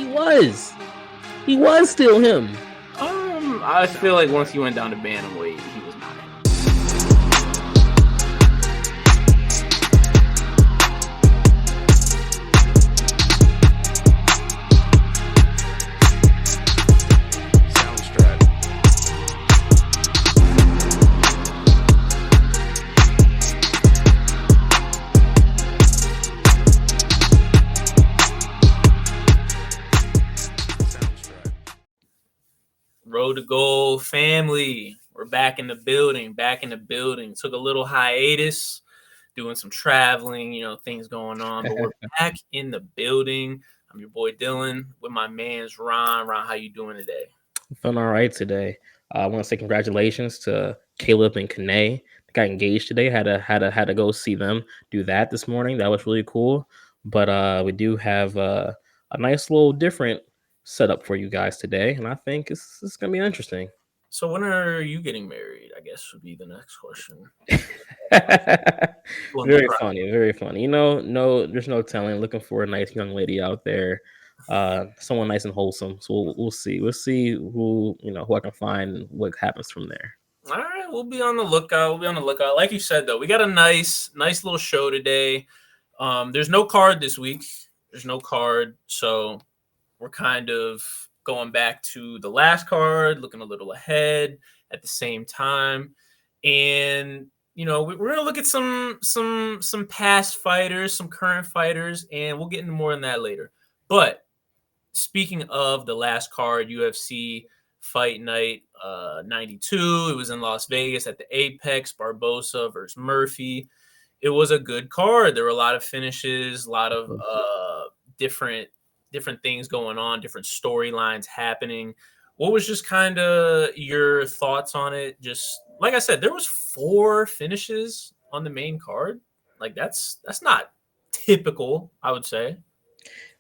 was. He was still him. I feel like once he went down to bantamweight, he was not him. Road to Goal family, we're back in the building. Took a little hiatus, doing some traveling, things going on, but we're back in the building. I'm your boy Dylan with my man's Ron. Ron, how you doing today? I'm feeling all right today. I want to say congratulations to Caleb and Kane. They got engaged today. Had to go see them do that this morning. That was really cool. But we do have a nice little different setup for you guys today, and I think it's gonna be interesting. So when are you getting married? I guess would be the next question. Very funny. No, there's no telling. Looking for a nice young lady out there, someone nice and wholesome. So we'll see. We'll see who I can find and what happens from there. All right, we'll be on the lookout. Like you said, though, we got a nice little show today. There's no card this week. So we're kind of going back to the last card, looking a little ahead at the same time. And, we're going to look at some past fighters, some current fighters, and we'll get into more on that later. But speaking of the last card, UFC Fight Night 92, it was in Las Vegas at the Apex, Barbosa versus Murphy. It was a good card. There were a lot of finishes, a lot of different things going on, different storylines happening. What was just kind of your thoughts on it? Just like I said, there was 4 finishes on the main card. Like that's not typical, I would say.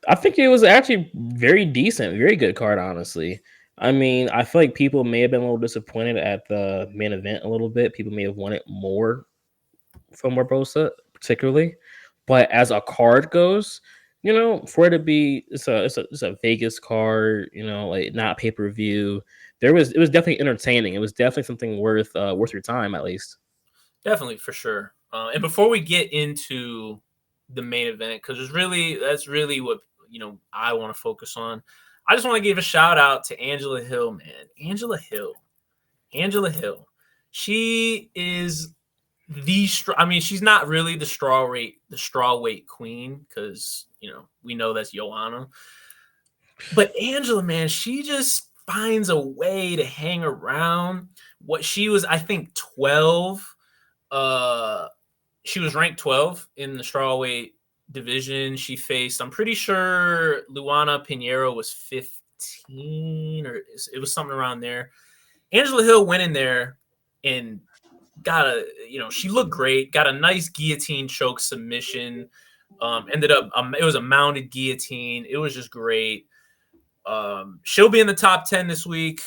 I think it was actually very decent, very good card, honestly. I mean, I feel like people may have been a little disappointed at the main event a little bit. People may have wanted more from Barbosa, particularly. But as a card goes, for it to be it's a Vegas card, like not pay-per-view. It was definitely entertaining. It was definitely something worth your time, at least. Definitely, for sure. And before we get into the main event, because that's really what I want to focus on. I just want to give a shout out to Angela Hill, man. Angela Hill. She is she's not really the strawweight queen, because we know that's Joanna. But Angela, man, she just finds a way to hang around. What she was, I think, 12. She was ranked 12 in the strawweight division. She faced, I'm pretty sure Luana Pinheiro was 15, or it was something around there. Angela Hill went in there and got she looked great, got a nice guillotine choke submission. Ended up, it was a mounted guillotine. It was just great. She'll be in the top 10 this week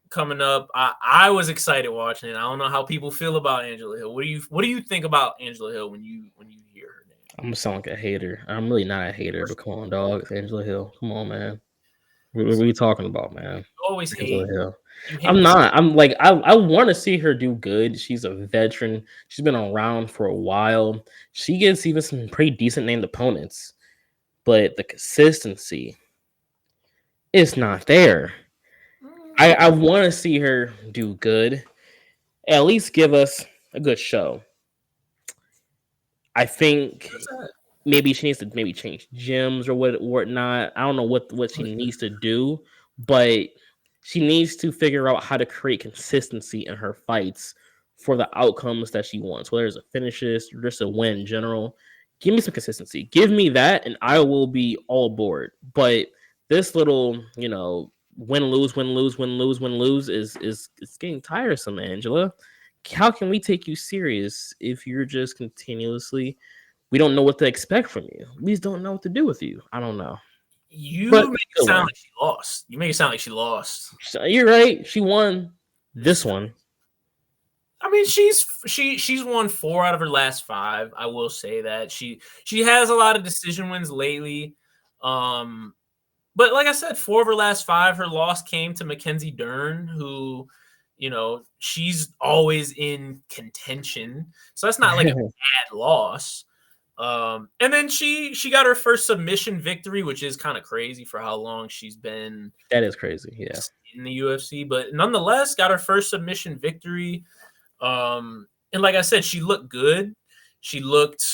coming up. I was excited watching it. I don't know how people feel about Angela Hill. What do you think about Angela Hill when you hear her name? I'm gonna sound like a hater. I'm really not a hater, but come on, dog. It's Angela Hill. Come on, man. What are we talking about, man? You always hate. I'm not. I'm like, I want to see her do good. She's a veteran. She's been around for a while. She gets even some pretty decent named opponents, but the consistency is not there. I want to see her do good. At least give us a good show. I think maybe she needs to change gyms or whatnot. I don't know what she needs to do, but she needs to figure out how to create consistency in her fights for the outcomes that she wants, whether it's a finishes or just a win in general. Give me some consistency. Give me that, and I will be all aboard. But this little, win lose is getting tiresome, Angela. How can we take you serious if you're just continuously? We don't know what to expect from you. We just don't know what to do with you. I don't know. You make it sound like she lost. You make it sound like she lost. You're right. She won this one. I mean, she's won 4 out of her last 5. I will say that she has a lot of decision wins lately. But like I said, 4 of her last 5, her loss came to Mackenzie Dern, who, she's always in contention. So that's not like a bad loss. And then she got her first submission victory, which is kind of crazy for how long she's been That is crazy. Yeah. in the UFC, but nonetheless got her first submission victory. And like I said, she looked good. She looked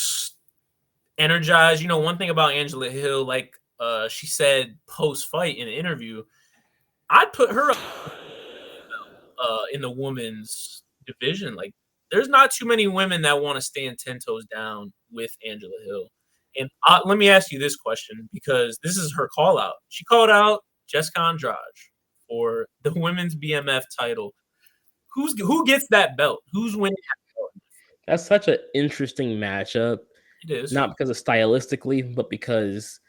energized. One thing about Angela Hill, like she said post fight in an interview, I'd put her in the women's division. Like, there's not too many women that want to stand 10 toes down with Angela Hill. And let me ask you this question, because this is her call out. She called out Jessica Andrade for the women's BMF title. Who gets that belt? Who's winning that belt? That's such an interesting matchup. It is. Not because of stylistically, but because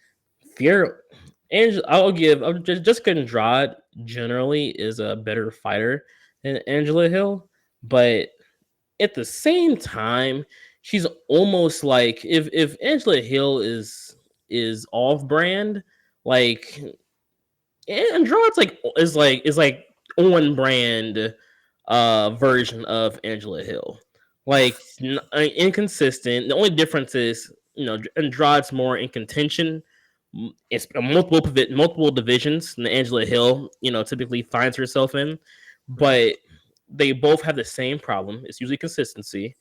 Fear Angela, Jessica Andrade generally is a better fighter than Angela Hill, but at the same time, she's almost like if Angela Hill is off brand, like Andrade's like on brand version of Angela Hill. Like inconsistent. The only difference is, Andrade's more in contention. It's multiple divisions than Angela Hill, typically finds herself in. But they both have the same problem. It's usually consistency.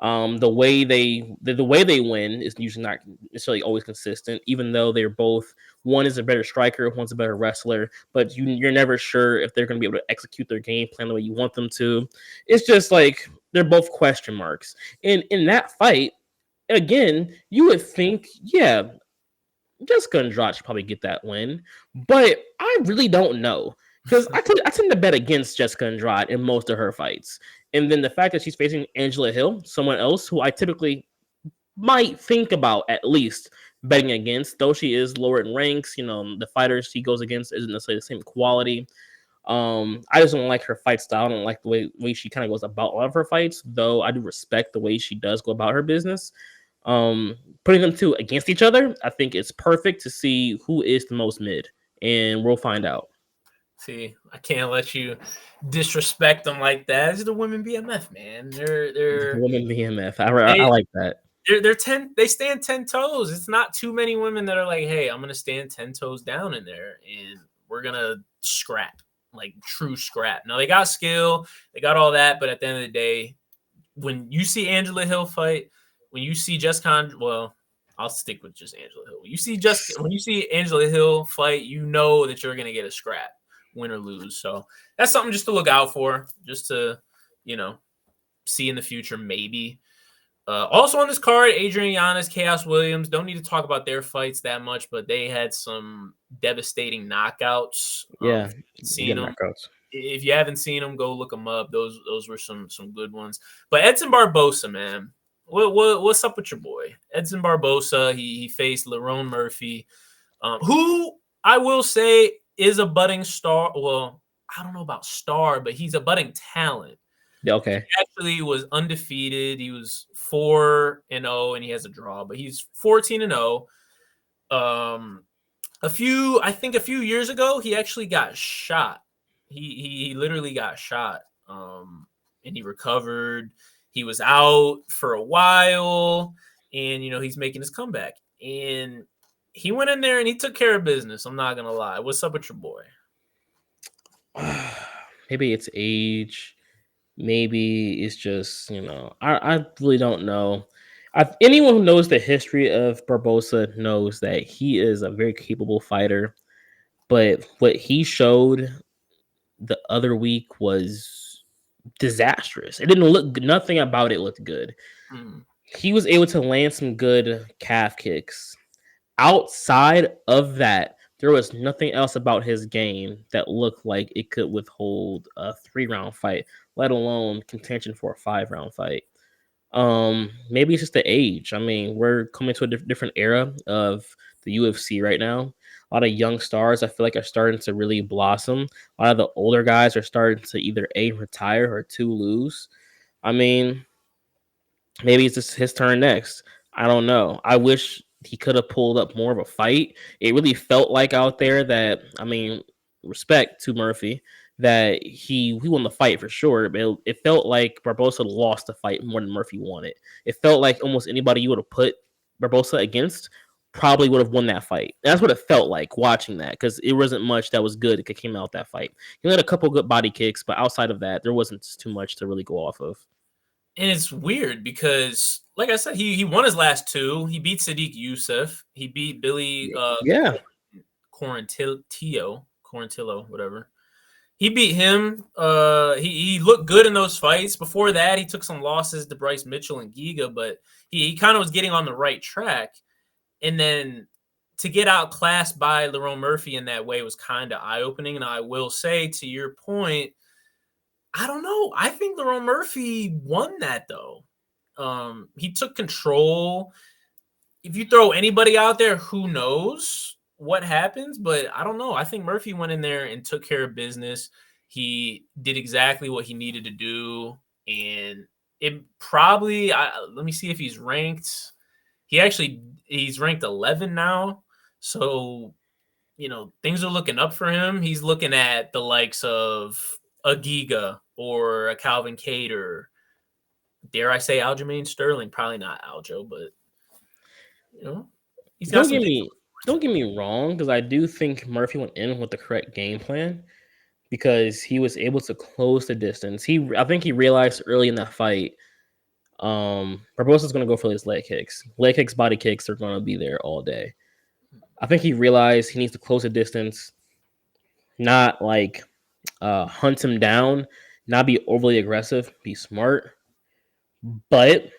The way they win is usually not necessarily always consistent, even though they're both, one is a better striker, one's a better wrestler, but you're never sure if they're going to be able to execute their game plan the way you want them to. It's just like they're both question marks. And in that fight, again, you would think, yeah, Jessica Andrade should probably get that win, but I really don't know, because I tend to bet against Jessica Andrade in most of her fights. And then the fact that she's facing Angela Hill, someone else who I typically might think about at least betting against, though she is lower in ranks. The fighters she goes against isn't necessarily the same quality. I just don't like her fight style. I don't like the way she kind of goes about a lot of her fights, though I do respect the way she does go about her business. Putting them two against each other, I think it's perfect to see who is the most mid, and we'll find out. See, I can't let you disrespect them like that. This is the women BMF, man. They're Women BMF. I like that. they're 10. They stand 10 toes. It's not too many women that are like, hey, I'm gonna stand 10 toes down in there, and we're gonna scrap, like true scrap. Now they got skill, they got all that, but at the end of the day, when you see Angela Hill fight, when you see well, I'll stick with just Angela Hill. When you see Angela Hill fight, you know that you're gonna get a scrap, win or lose. So that's something just to look out for, just to, see in the future, maybe. Also on this card, Adrian Yanez, Chaos Williams. Don't need to talk about their fights that much, but they had some devastating knockouts. Yeah, seen them. knockouts. If you haven't seen them, go look them up. Those were some good ones. But Edson Barbosa, man, what's up with your boy Edson Barbosa? He faced Lerone Murphy, who I will say is a budding star. Well, I don't know about star, but he's a budding talent. Okay. He actually was undefeated. He was 4-0, and he has a draw, but he's 14-0. A few years ago, he actually got shot. He literally got shot. And he recovered. He was out for a while, and he's making his comeback. And he went in there and he took care of business. I'm not gonna lie. What's up with your boy? Maybe it's age. Maybe it's just, I really don't know. Anyone who knows the history of Barbosa knows that he is a very capable fighter, but what he showed the other week was disastrous. It didn't look, nothing about it looked good. He was able to land some good calf kicks. Outside of that, there was nothing else about his game that looked like it could withhold a 3-round fight, let alone contention for a 5-round fight. Maybe it's just the age. I mean, we're coming to a different era of the UFC right now. A lot of young stars, I feel like, are starting to really blossom. A lot of the older guys are starting to either A, retire, or 2, lose. I mean, maybe it's just his turn next. I don't know. I wish he could have pulled up more of a fight. It really felt like out there that, I mean, respect to Murphy, that he won the fight for sure, but it felt like Barbosa lost the fight more than Murphy won it. It felt like almost anybody you would have put Barbosa against probably would have won that fight. And that's what it felt like watching that, because it wasn't much that was good that came out that fight. He had a couple good body kicks, but outside of that, there wasn't too much to really go off of. And it's weird because, like I said, he won his last two. He beat Sadiq Youssef. He beat Billy Yeah. Quarantillo, whatever. He beat him. He looked good in those fights. Before that, he took some losses to Bryce Mitchell and Giga, but he kind of was getting on the right track. And then to get outclassed by Lerone Murphy in that way was kind of eye-opening. And I will say, to your point, I don't know. I think Lerone Murphy won that, though. He took control. If you throw anybody out there, who knows what happens? But I don't know. I think Murphy went in there and took care of business. He did exactly what he needed to do. And it probably, let me see if he's ranked. He's ranked 11 now. So, things are looking up for him. He's looking at the likes of a Giga or a Calvin Kattar. Dare I say Aljamain Sterling? Probably not Aljo, but he's got some. Don't get me wrong, because I do think Murphy went in with the correct game plan, because he was able to close the distance. I think he realized early in that fight, Barbosa's going to go for his leg kicks. Leg kicks, body kicks are going to be there all day. I think he realized he needs to close the distance, not like hunt him down, not be overly aggressive, be smart, but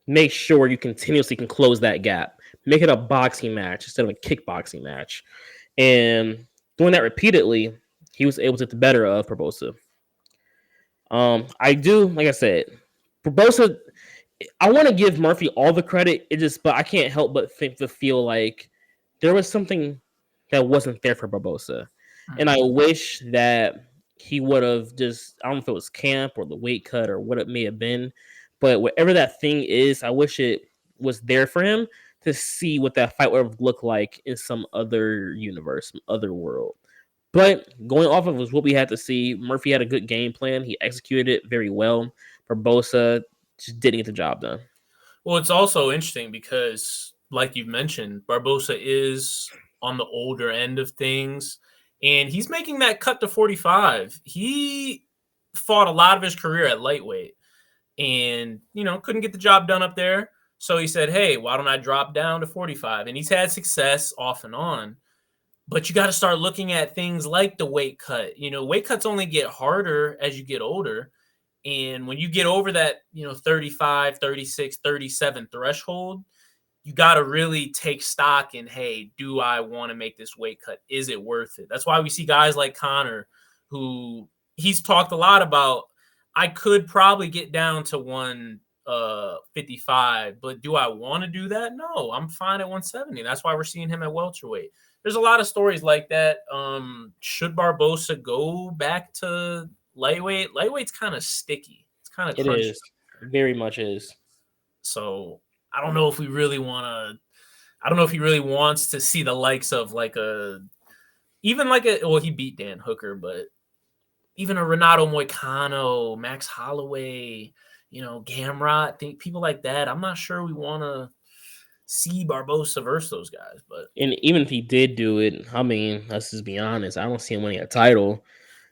make sure you continuously can close that gap. Make it a boxing match instead of a kickboxing match. And doing that repeatedly, he was able to get the better of Barbosa. I do, like I said, Barbosa, I want to give Murphy all the credit. But I can't help but feel like there was something that wasn't there for Barbosa. And I wish that he would have just, I don't know if it was camp or the weight cut or what it may have been, but whatever that thing is, I wish it was there for him to see what that fight would have looked like in some other universe, some other world. But going off of what we had to see, Murphy had a good game plan. He executed it very well. Barbosa just didn't get the job done. Well, it's also interesting because, like you've mentioned, Barbosa is on the older end of things, and he's making that cut to 45. He fought a lot of his career at lightweight and, couldn't get the job done up there. So he said, hey, why don't I drop down to 45? And he's had success off and on. But you got to start looking at things like the weight cut. Weight cuts only get harder as you get older. And when you get over that, 35, 36, 37 threshold, you got to really take stock in, hey, do I want to make this weight cut? Is it worth it? That's why we see guys like Conor, who he's talked a lot about. I could probably get down to 155, but do I want to do that? No, I'm fine at 170. That's why we're seeing him at welterweight. There's a lot of stories like that. Should Barbosa go back to lightweight? Lightweight's kind of sticky. It's kind of crunchy. It is. Very much is. So I don't know if we really want to. I don't know if he really wants to see the likes of well, he beat Dan Hooker, but even a Renato Moicano, Max Holloway, Gamrot, people like that. I'm not sure we want to see Barbosa versus those guys. But even if he did do it, I mean, let's just be honest, I don't see him winning a title.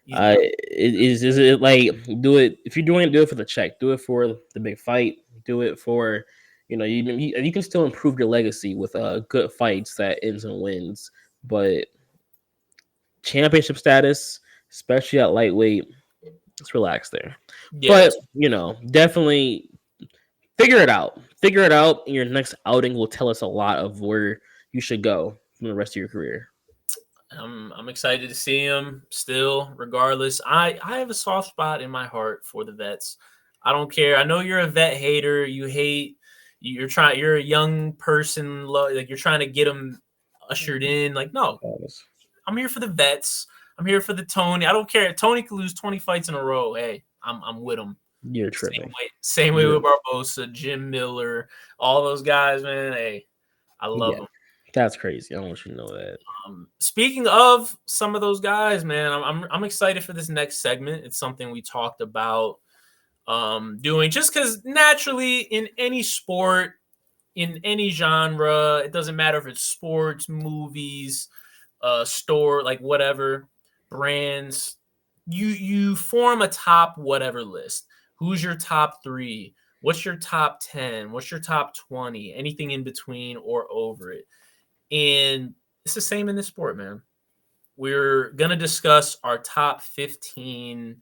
Is it like, do it if you're doing it, do it for the check, do it for the big fight, do it for you can still improve your legacy with good fights that ends and wins, but championship status, especially at lightweight, let's relax there. Yeah. But definitely figure it out. Figure it out, and your next outing will tell us a lot of where you should go from the rest of your career. I'm excited to see him still, regardless. I have a soft spot in my heart for the vets. I don't care. I know you're a vet hater. You're a young person, like you're trying to get them ushered in. Like, no, I'm here for the vets. I'm here for the Tony. I don't care. Tony could lose 20 fights in a row. Hey, I'm with him. You're tripping. Same way with Barbosa, Jim Miller, all those guys, man. Hey, I love Yeah, him. that's crazy. I want you to know that. Speaking of some of those guys, man, I'm excited for this next segment. It's something we talked about doing just because naturally in any sport, in any genre, it doesn't matter if it's sports, movies, store, like whatever brands, you form a top whatever list. Who's your top 3? What's your top 10? What's your top 20? Anything in between or over it. And it's the same in this sport, man. We're going to discuss our top 15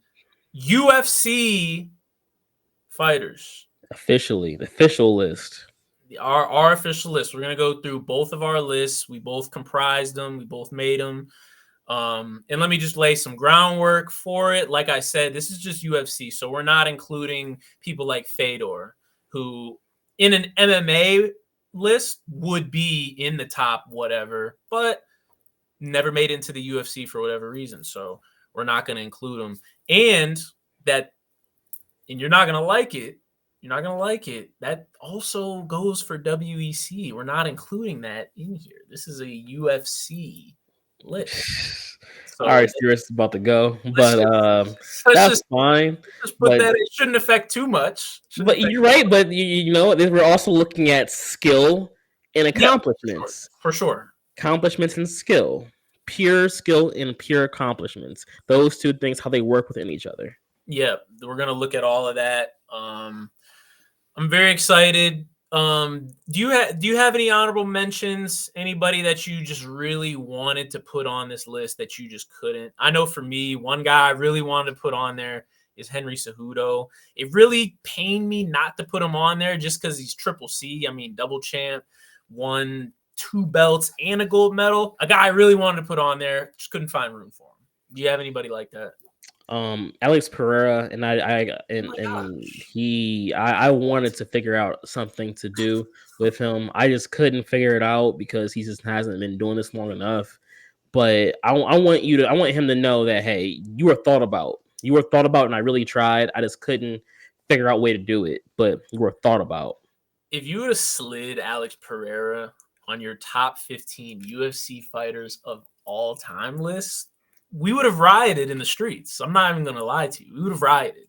UFC fighters. Officially, the official list. Our official list. We're going to go through both of our lists. We both comprised them. We both made them. And let me just lay some groundwork for it. Like I said, this is just UFC. So we're not including people like Fedor, who in an MMA list would be in the top whatever, but never made into the UFC for whatever reason. So we're not going to include them. And you're not going to like it. You're not going to like it. That also goes for WEC. We're not including that in here. This is a UFC list. All right, So serious about to go, let's but let's that's just, fine. just put But that. It shouldn't affect too much. but you're right. But you know, we're also looking at skill and Yeah, accomplishments. for sure. Accomplishments and skill, pure skill and pure accomplishments. Those two things, how they work within each other. Yeah, we're gonna look at all of that. I'm very excited. Do you have any honorable mentions? Anybody that you just really wanted to put on this list that you just couldn't? I know for me, one guy I really wanted to put on there is Henry Cejudo. It really pained me not to put him on there just because he's triple C. I mean, double champ, won 2 belts and a gold medal. A guy I really wanted to put on there, just couldn't find room for him. Do you have anybody like that? Alex Pereira, and I wanted to figure out something to do with him. I just couldn't figure it out because he just hasn't been doing this long enough. But I want him to know that, hey, you were thought about. You were thought about, and I really tried. I just couldn't figure out a way to do it, but you were thought about. If you would have slid Alex Pereira on your top 15 UFC fighters of all time list, we would have rioted in the streets. I'm not even going to lie to you. We would have rioted.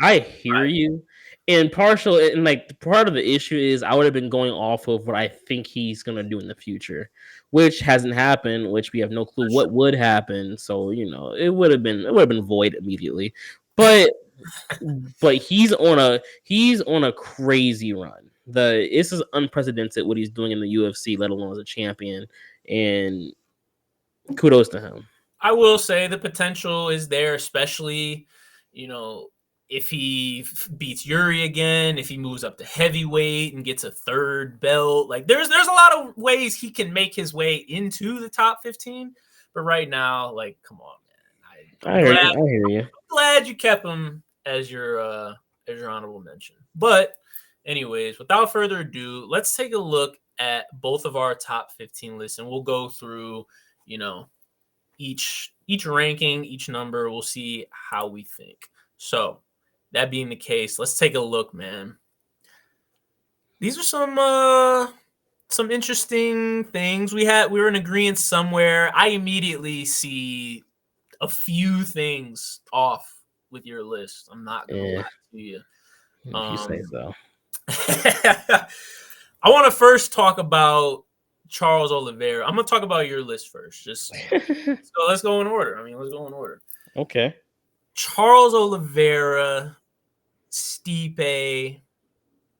I hear you. And partial, and like part of the issue is I would have been going off of what I think he's gonna do in the future, which hasn't happened, which we have no clue what would happen. So you know, it would have been void immediately. But he's on a crazy run. This is unprecedented what he's doing in the UFC, let alone as a champion. And kudos to him. I will say the potential is there, especially, you know, if he beats Yuri again, if he moves up to heavyweight and gets a 3rd belt. Like there's a lot of ways he can make his way into the top 15. But right now, like, come on, man. I hear you. I'm glad you kept him as your honorable mention. But anyways, without further ado, let's take a look at both of our top 15 lists, and we'll go through, you know, each ranking, each number. We'll see how we think. So that being the case, let's take a look, man. These are some interesting things. We were in agreement somewhere. I immediately see a few things off with your list. I'm not gonna lie to you. If you say so. I want to first talk about Charles Oliveira. I'm gonna talk about your list first. Just so let's go in order. Let's go in order. Okay. Charles Oliveira, Stipe,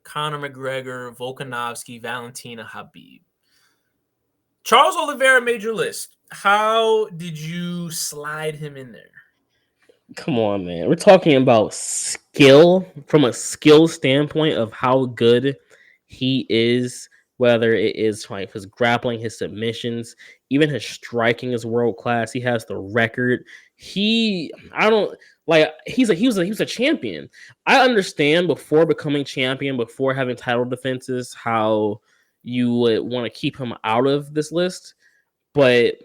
Conor McGregor, Volkanovski, Valentina, Habib. Charles Oliveira made your list. How did you slide him in there? Come on, man. We're talking about skill from a skill standpoint of how good he is, whether it is like his grappling, his submissions, even his striking is world class. He has the record. He was a champion. I understand before becoming champion, before having title defenses, how you would want to keep him out of this list, but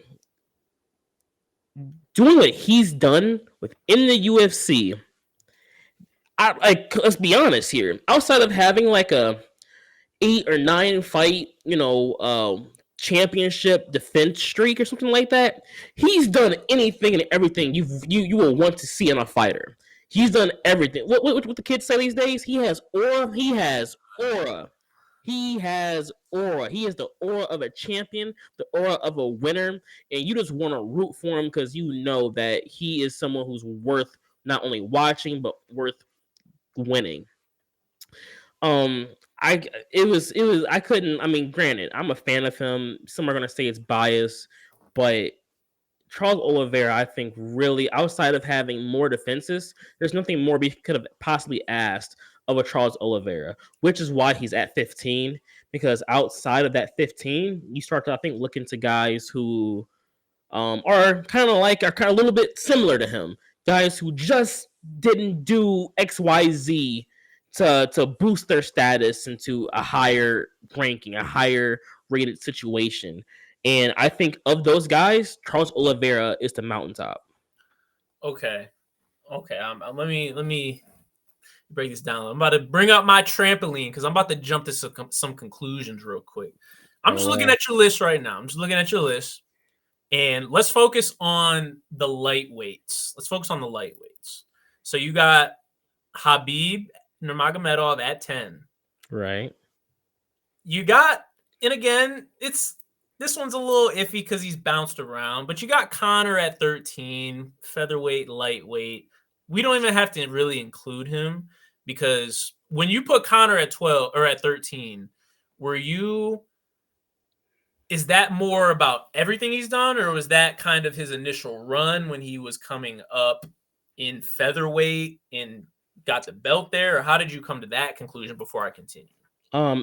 doing what he's done within the UFC, let's be honest here. Outside of having like a 8 or 9 fight, championship defense streak or something like that. He's done anything and everything you will want to see in a fighter. He's done everything. What the kids say these days? He has aura. He has aura. He has aura. He has the aura of a champion, the aura of a winner, and you just want to root for him because you know that he is someone who's worth not only watching but worth winning. Um, it was I couldn't. I mean, granted, I'm a fan of him. Some are gonna say it's biased, but Charles Oliveira, I think, really outside of having more defenses, there's nothing more we could have possibly asked of a Charles Oliveira, which is why he's at 15. Because outside of that 15, you start to I think look into guys who are kind of a little bit similar to him. Guys who just didn't do XYZ to boost their status into a higher ranking, a higher rated situation. And I think of those guys, Charles Oliveira is the mountaintop. Okay. Let me break this down. I'm about to bring up my trampoline because I'm about to jump to some conclusions real quick. I'm just looking at your list right now. I'm just looking at your list. And let's focus on the lightweights. So you got Habib Nurmagomedov at 10. Right. You got, and again, this one's a little iffy because he's bounced around, but you got Connor at 13, featherweight, lightweight. We don't even have to really include him because when you put Connor at 12 or at 13, is that more about everything he's done, or was that kind of his initial run when he was coming up in featherweight and got the belt there? Or how did you come to that conclusion before I continue?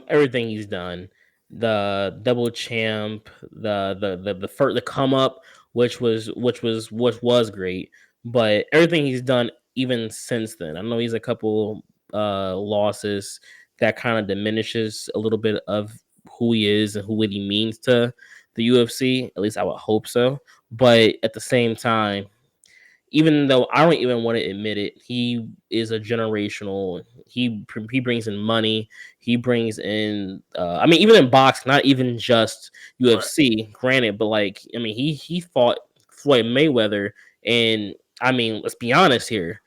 Everything he's done, the double champ, the come up, which was great, but everything he's done even since then. I know he's a couple losses that kind of diminishes a little bit of who he is and who he means to the UFC. At least I would hope so. But at the same time, even though I don't even want to admit it, he is a generational. He brings in money. He brings in. I mean, even in boxing, not even just Right. UFC. Granted, but like I mean, he fought Floyd Mayweather, and I mean, let's be honest here.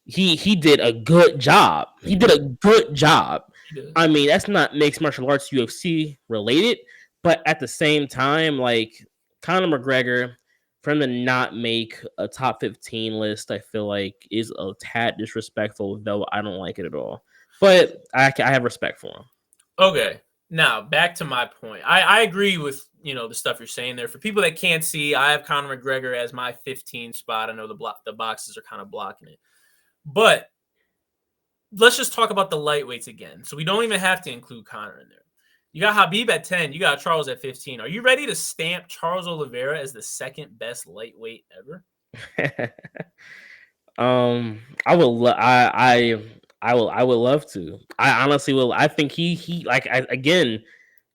He did a good job. He did a good job. He did. I mean, that's not mixed martial arts UFC related, but at the same time, like Conor McGregor, for him to not make a top 15 list, I feel like is a tad disrespectful, though I don't like it at all. But I have respect for him. Okay. Now back to my point. I agree with the stuff you're saying there. For people that can't see, I have Conor McGregor as my 15 spot. I know the boxes are kind of blocking it, but let's just talk about the lightweights again. So we don't even have to include Conor in there. You got Habib at 10. You got Charles at 15. Are you ready to stamp Charles Oliveira as the second best lightweight ever? I would. I would love to. I honestly will. I think he like again.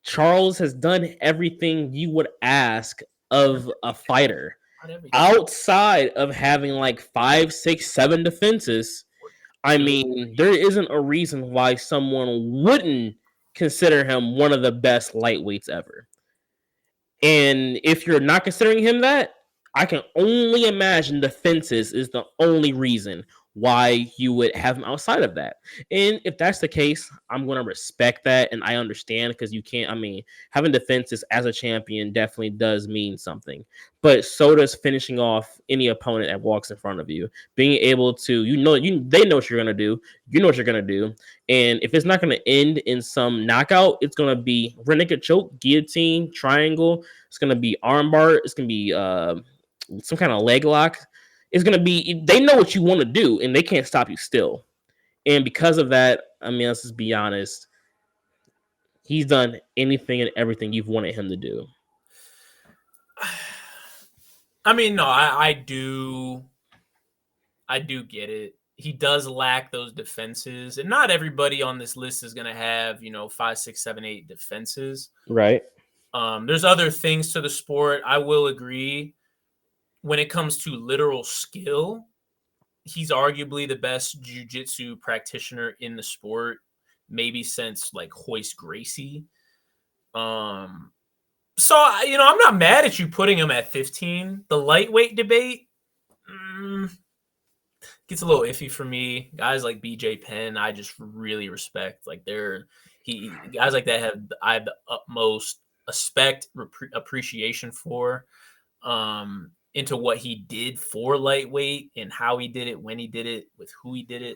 Charles has done everything you would ask of a fighter Not everything. outside of having like 5, 6, 7 defenses. I mean, there isn't a reason why someone wouldn't consider him one of the best lightweights ever. And if you're not considering him that, I can only imagine defenses is the only reason why you would have him outside of that. And if that's the case, I'm going to respect that. And I understand because you can't, I mean, having defenses as a champion definitely does mean something. But so does finishing off any opponent that walks in front of you. Being able to, they know what you're going to do. You know what you're going to do. And if it's not going to end in some knockout, it's going to be rear naked choke, guillotine, triangle. It's going to be armbar. It's going to be some kind of leg lock. It's going to be, they know what you want to do and they can't stop you still. And because of that, I mean, let's just be honest. He's done anything and everything you've wanted him to do. I mean, no, I do get it. He does lack those defenses, and not everybody on this list is going to have 5, 6, 7, 8 defenses. Right. There's other things to the sport. I will agree. When it comes to literal skill, he's arguably the best jiu-jitsu practitioner in the sport. maybe since like Hoist Gracie. So I'm not mad at you putting him at 15. The lightweight debate gets a little iffy for me. Guys like BJ Penn, I just really respect. Like guys like that I have the utmost appreciation for. Into what he did for lightweight and how he did it, when he did it, with who he did it.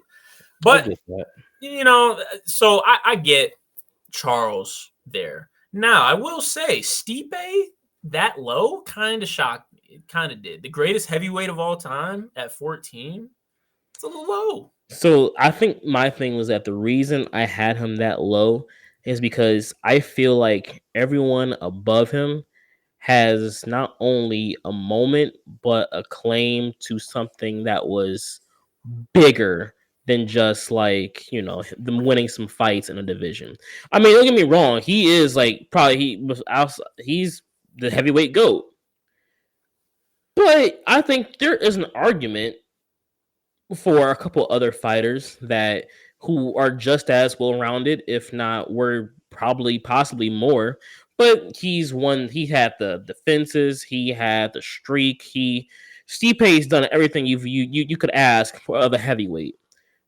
But so I get Charles there. Now I will say Stipe that low kind of shocked me. It kind of did. The greatest heavyweight of all time at 14. It's a little low. So I think my thing was that the reason I had him that low is because I feel like everyone above him has not only a moment but a claim to something that was bigger than just like them winning some fights in a division. I mean, don't get me wrong, he is like probably he's the heavyweight GOAT, but I think there is an argument for a couple other fighters that who are just as well rounded, if not were probably possibly more. But he had the defenses, he had the streak, Stipe's done everything you could ask for of a heavyweight.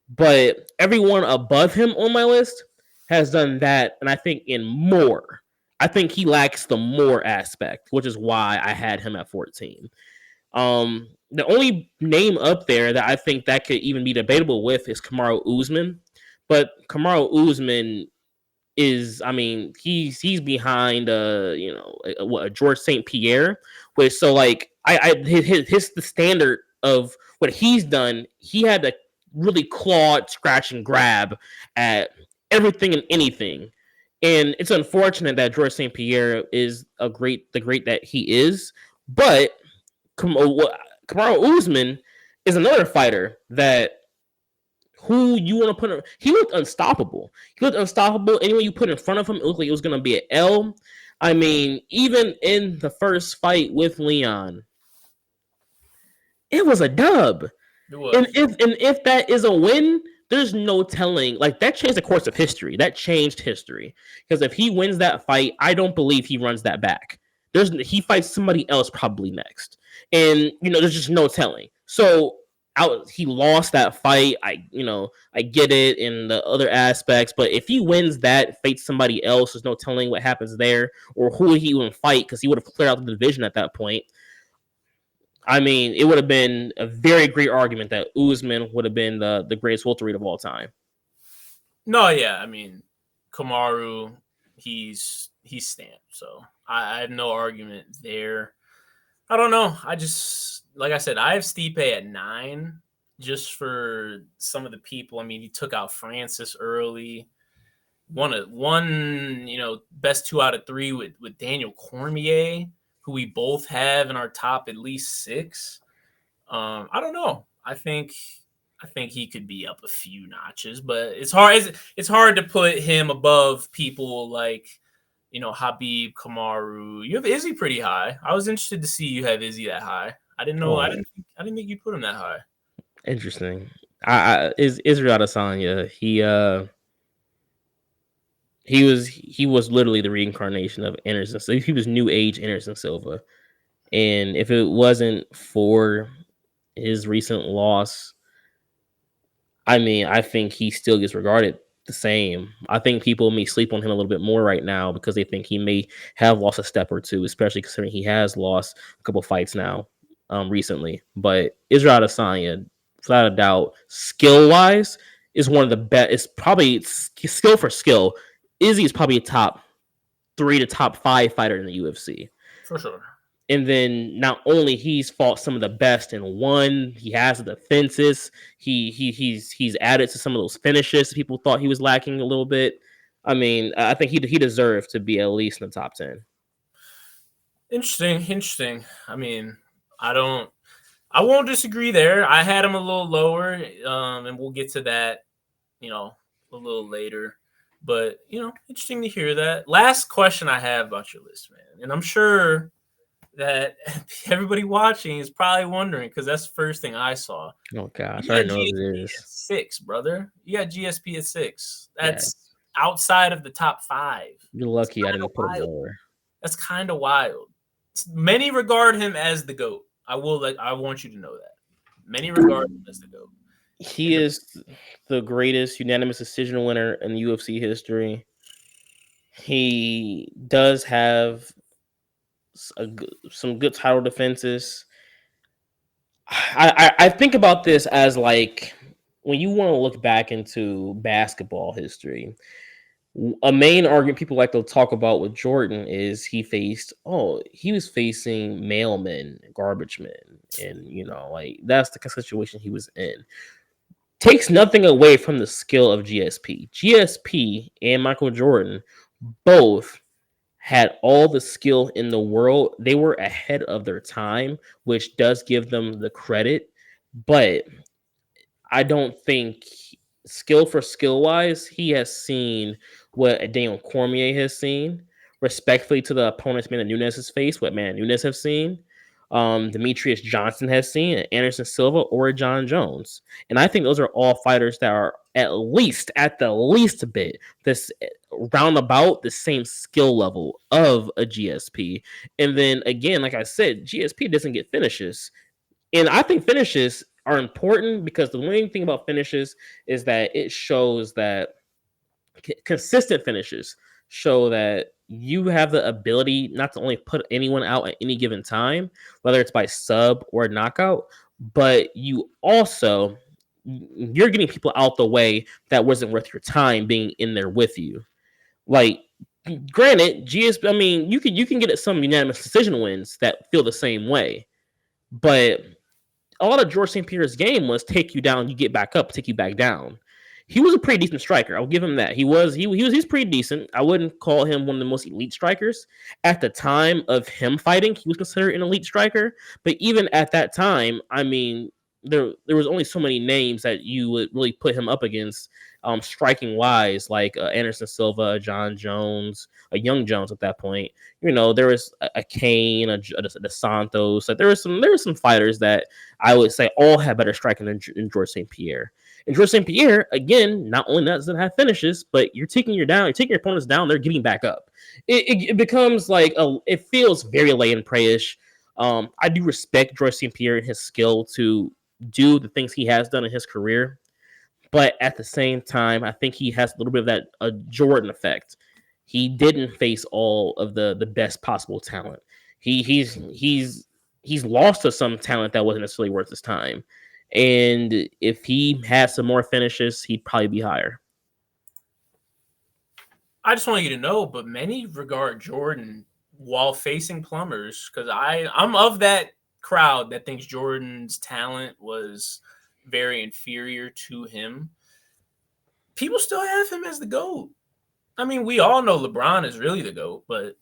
But everyone above him on my list has done that, and I think in more. I think he lacks the more aspect, which is why I had him at 14. The only name up there that I think that could even be debatable with is Kamaru Usman, but Kamaru Usman is, I mean, he's behind George St. Pierre, which so like his the standard of what he's done. He had to really claw, scratch, and grab at everything and anything. And it's unfortunate that George St. Pierre is the great that he is, but Kamaru Usman is another fighter that who you want to put in. He looked unstoppable. Anyone you put in front of him, it looked like it was going to be an L. I mean, even in the first fight with Leon, it was a dub. It was. And if that is a win, there's no telling. Like, that changed the course of history. That changed history. Because if he wins that fight, I don't believe he runs that back. He fights somebody else probably next. And, there's just no telling. So he lost that fight. I get it in the other aspects, but if he wins that, fights somebody else, there's no telling what happens there or who he would fight because he would have cleared out the division at that point. I mean, it would have been a very great argument that Usman would have been the greatest welterweight of all time. No, yeah, I mean, Kamaru, he's stamped, so I have no argument there. I don't know. I just, like I said, I have Stipe at 9 just for some of the people. I mean, he took out Francis early. One, best 2 out of 3 with Daniel Cormier, who we both have in our top at least 6. I don't know. I think he could be up a few notches, but it's hard to put him above people like Habib, Kamaru. You have Izzy pretty high. I was interested to see you have Izzy that high. I didn't know. I didn't think you put him that high. Interesting. Israel Adesanya. He was literally the reincarnation of Anderson. So he was new age Anderson Silva, and if it wasn't for his recent loss, I mean, I think he still gets regarded the same. I think people may sleep on him a little bit more right now because they think he may have lost a step or two, especially considering he has lost a couple fights now recently. But Israel Adesanya, without a doubt, skill-wise, is one of the best. It's probably skill for skill. Izzy is probably a top 3 to top 5 fighter in the UFC. For sure. And then not only he's fought some of the best and won, he has the defenses. He's added to some of those finishes people thought he was lacking a little bit. I mean, I think he deserved to be at least in the top 10. Interesting. I mean, I won't disagree there. I had him a little lower, and we'll get to that, a little later. But, interesting to hear that. Last question I have about your list, man. And I'm sure that everybody watching is probably wondering because that's the first thing I saw. Oh gosh, I know what it is. 6, brother. You got GSP at 6. outside of the top 5. You're lucky I didn't put him Wild. lower. That's kind of wild. Many regard him as the GOAT. I want you to know that. Many regard him as the GOAT. He is the greatest unanimous decision winner in UFC history. He does have some good title defenses. I think about this as like when you want to look back into basketball history, a main argument people like to talk about with Jordan is he was facing mailmen, garbage men, and like that's the kind of situation he was in. Takes nothing away from the skill of GSP. GSP and Michael Jordan both had all the skill in the world. They were ahead of their time, which does give them the credit, but I don't think skill for skill wise, he has seen what Daniel Cormier has seen. Respectfully to the opponents, Amanda Nunes has faced, what Amanda Nunes have seen. Demetrius Johnson has seen, Anderson Silva or John Jones. And I think those are all fighters that are at the least a bit, this roundabout the same skill level of a GSP. And then again, like I said, GSP doesn't get finishes. And I think finishes are important because the main thing about finishes is that it shows that consistent finishes show that you have the ability not to only put anyone out at any given time, whether it's by sub or knockout, but you're getting people out the way that wasn't worth your time being in there with you. Like, granted, I mean, you can get some unanimous decision wins that feel the same way, but a lot of George St. Pierre's game was take you down, you get back up, take you back down. He was a pretty decent striker. I'll give him that. He's pretty decent. I wouldn't call him one of the most elite strikers. At the time of him fighting, he was considered an elite striker. But even at that time, I mean, there was only so many names that you would really put him up against, striking wise, like Anderson Silva, John Jones, a Young Jones at that point. There was a Kane, a Santos. Like there were some fighters that I would say all had better striking than George St. Pierre. And George St. Pierre, again, not only doesn't have finishes, but you're taking your opponents down, they're getting back up. It becomes like it feels very lay and pray-ish. I do respect George St. Pierre and his skill to do the things he has done in his career, but at the same time, I think he has a little bit of that Jordan effect. He didn't face all of the best possible talent. He's lost to some talent that wasn't necessarily worth his time. And if he had some more finishes, he'd probably be higher. I just want you to know, but many regard Jordan while facing plumbers, because I'm of that crowd that thinks Jordan's talent was very inferior to him. People still have him as the GOAT. I mean, we all know LeBron is really the GOAT, but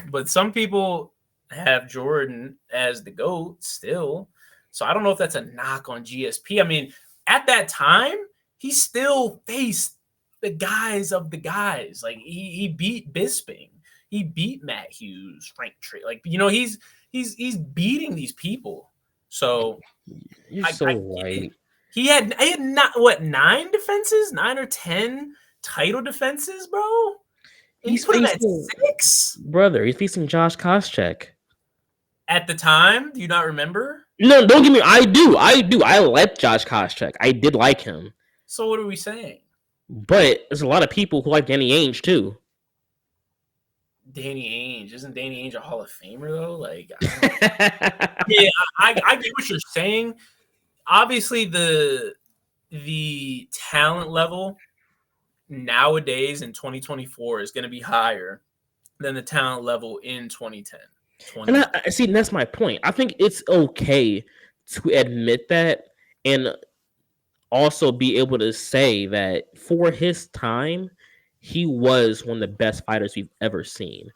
but some people have Jordan as the GOAT still. So I don't know if that's a knock on GSP. I mean, at that time, he still faced the guys of the guys. Like he beat Bisping, he beat Matt Hughes, Frank Trey. Like he's beating these people. So you're so right. He had not 9 defenses, 9 or 10 title defenses, bro. He's put him at 6, brother. He's facing Josh Koscheck. At the time, do you not remember? No, don't get me. I do. I liked Josh Koscheck. I did like him. So what are we saying? But there's a lot of people who like Danny Ainge too. Danny Ainge, isn't Danny Ainge a Hall of Famer though? Like, yeah, I get what you're saying. Obviously, the talent level nowadays in 2024 is going to be higher than the talent level in 2010. And I see, and that's my point. I think it's okay to admit that and also be able to say that for his time, he was one of the best fighters we've ever seen.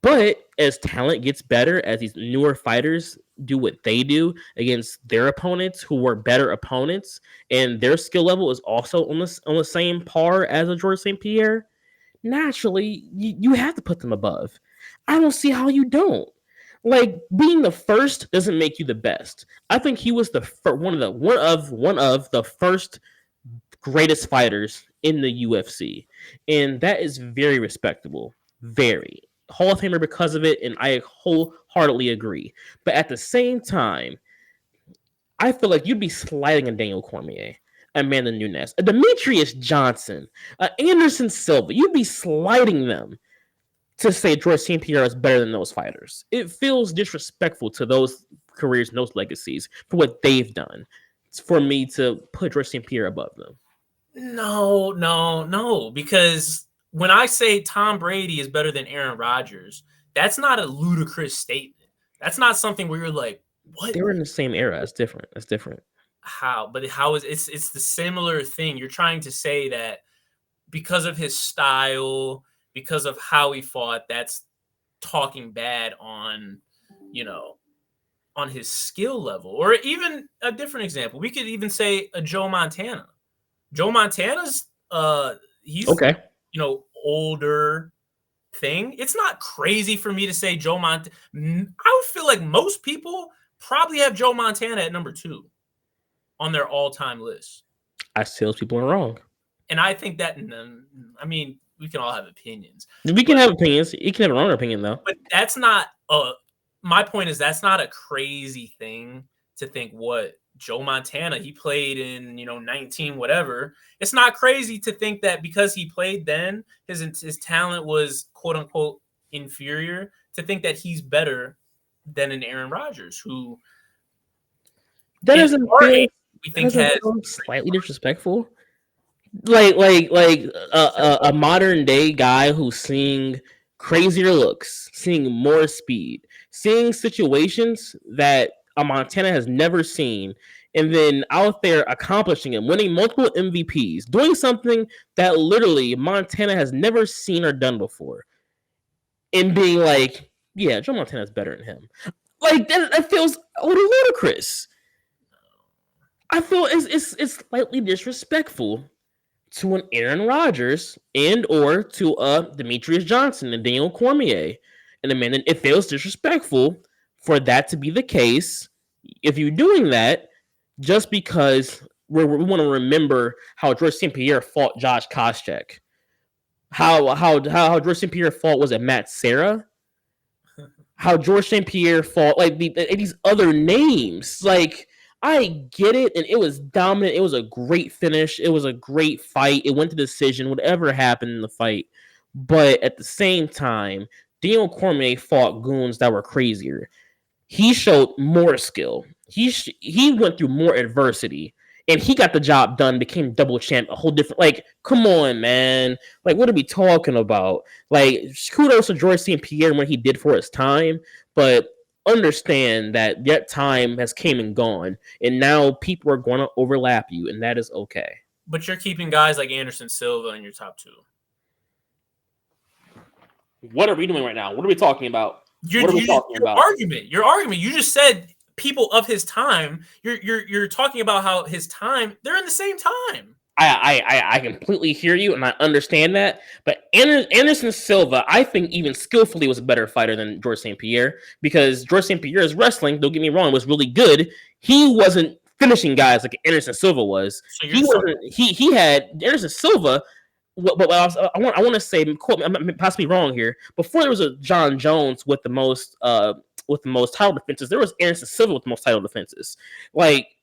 But as talent gets better, as these newer fighters do what they do against their opponents who were better opponents, and their skill level is also on the same par as a George St. Pierre, naturally, you have to put them above. I don't see how you don't. Like, being the first doesn't make you the best. I think he was one of the first greatest fighters in the UFC. And that is very respectable. Very. Hall of Famer because of it, and I wholeheartedly agree. But at the same time, I feel like you'd be sliding a Daniel Cormier, Amanda Nunes, a Demetrius Johnson, Anderson Silva. You'd be sliding them to say George St. Pierre is better than those fighters. It feels disrespectful to those careers and those legacies for what they've done. It's for me to put George St. Pierre above them. No, because when I say Tom Brady is better than Aaron Rodgers, that's not a ludicrous statement. That's not something where you're like, what? They were in the same era. It's different. It's different. How? But how is it's the similar thing. You're trying to say that because of his style, because of how he fought, that's talking bad on, on his skill level. Or even a different example. We could even say a Joe Montana. Joe Montana's he's okay. Older thing. It's not crazy for me to say Joe Montana. I would feel like most people probably have Joe Montana at number 2 on their all-time list. I still people are wrong. And I think that, I mean, we can all have opinions. We can have opinions. You can have your own opinion, though. But that's not my point is that's not a crazy thing to think what Joe Montana, he played in, 19 whatever. It's not crazy to think that because he played then, his talent was quote unquote inferior, to think that he's better than an Aaron Rodgers, who that doesn't feel, we think has slightly disrespectful. Like a modern day guy who's seeing crazier looks, seeing more speed, seeing situations that a Montana has never seen, and then out there accomplishing it, winning multiple MVPs, doing something that literally Montana has never seen or done before, and being like, yeah, Joe Montana is better than him. Like that feels a little ludicrous. I feel it's slightly disrespectful to an Aaron Rodgers and or to Demetrius Johnson and Daniel Cormier. And Amanda, it feels disrespectful for that to be the case if you're doing that just because we want to remember how George St. Pierre fought Josh Koscheck. How George St. Pierre fought, was it Matt Serra? How George St. Pierre fought like these other names. Like, I get it, and it was dominant. It was a great finish. It was a great fight. It went to decision, whatever happened in the fight. But at the same time, Daniel Cormier fought goons that were crazier. He showed more skill. He went through more adversity, and he got the job done, became double champ, a whole different, like, come on, man. Like, what are we talking about? Like, kudos to George St. Pierre and what he did for his time, but understand that time has came and gone, and now people are going to overlap you, and that is okay. But you're keeping guys like Anderson Silva in your top 2. What are we doing right now? What are we talking about? Your argument. You just said people of his time. You're talking about how his time, they're in the same time. I completely hear you, and I understand that. But Anderson Silva, I think, even skillfully was a better fighter than George St. Pierre, because George St. Pierre's wrestling, don't get me wrong, was really good. He wasn't finishing guys like Anderson Silva was. So he had Anderson Silva. But I want to say, quote me, I'm possibly wrong here. Before there was a John Jones with the most title defenses, there was Anderson Silva with the most title defenses. Like,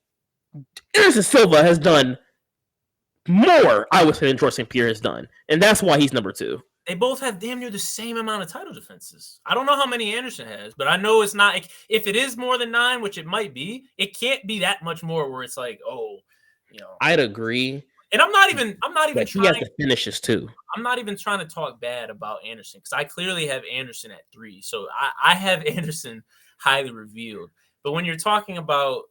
Anderson Silva has done more, I would say, than George St. Pierre has done, and that's why he's number 2. They both have damn near the same amount of title defenses. I don't know how many Anderson has, but I know it's not. If it is more than 9, which it might be, it can't be that much more. Where it's like, I'd agree. And I'm not even but trying. He has the finishes too. I'm not even trying to talk bad about Anderson, because I clearly have Anderson at 3. So I have Anderson highly revealed. But when you're talking about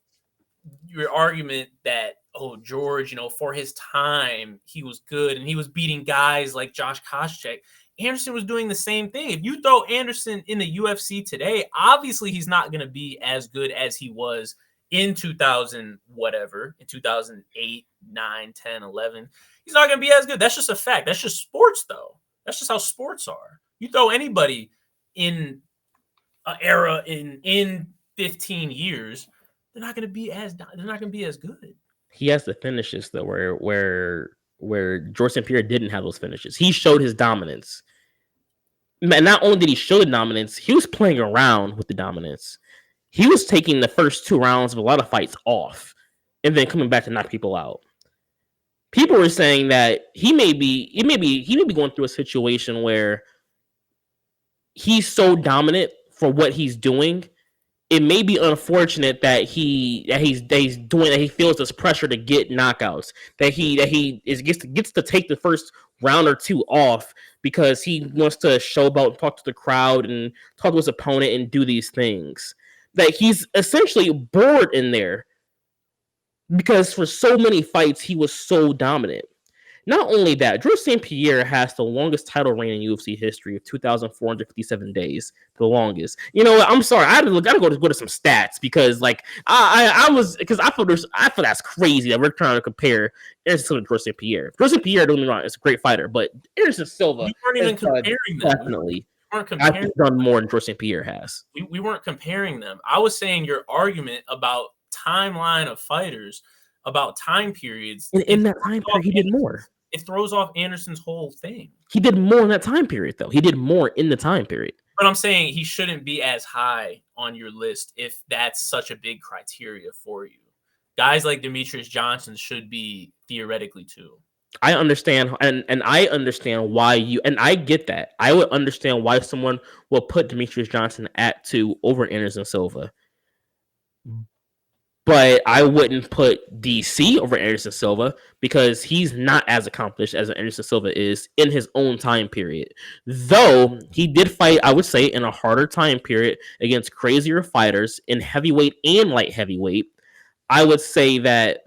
your argument that, George, for his time, he was good and he was beating guys like Josh Koscheck, Anderson was doing the same thing. If you throw Anderson in the UFC today, obviously he's not going to be as good as he was in 2000, whatever, in 2008, 9, 10, 11. He's not going to be as good. That's just a fact. That's just sports, though. That's just how sports are. You throw anybody in an era in 15 years, they're not going to be as good. He has the finishes though, where where George St. Pierre didn't have those finishes. He showed his dominance. And not only did he show the dominance, he was playing around with the dominance. He was taking the first 2 rounds of a lot of fights off and then coming back to knock people out. People were saying that he may be going through a situation where he's so dominant for what he's doing. It may be unfortunate that he feels this pressure to get knockouts, that he gets to take the first round or two off because he wants to showboat, talk to the crowd, and talk to his opponent and do these things. That he's essentially bored in there because for so many fights he was so dominant. Not only that, George St. Pierre has the longest title reign in UFC history of 2,457 days. The longest. You know what? I'm sorry. I gotta go to some stats because, like, I feel that's crazy that we're trying to compare Anderson Silva to George St. Pierre. George St. Pierre, don't get me wrong, is a great fighter, but Anderson Silva We weren't even comparing them. definitely. I've done more than George St. Pierre has. We weren't comparing them. I was saying your argument about timeline of fighters, about time periods. In that time period, he did more. It throws off Anderson's whole thing. He did more in that time period, though. He did more in the time period. But I'm saying he shouldn't be as high on your list if that's such a big criteria for you. Guys like Demetrius Johnson should be theoretically too. I understand, and I understand why I get that. I would understand why someone will put Demetrius Johnson at 2 over Anderson Silva. But I wouldn't put DC over Anderson Silva because he's not as accomplished as Anderson Silva is in his own time period. Though he did fight, I would say, in a harder time period against crazier fighters in heavyweight and light heavyweight. I would say that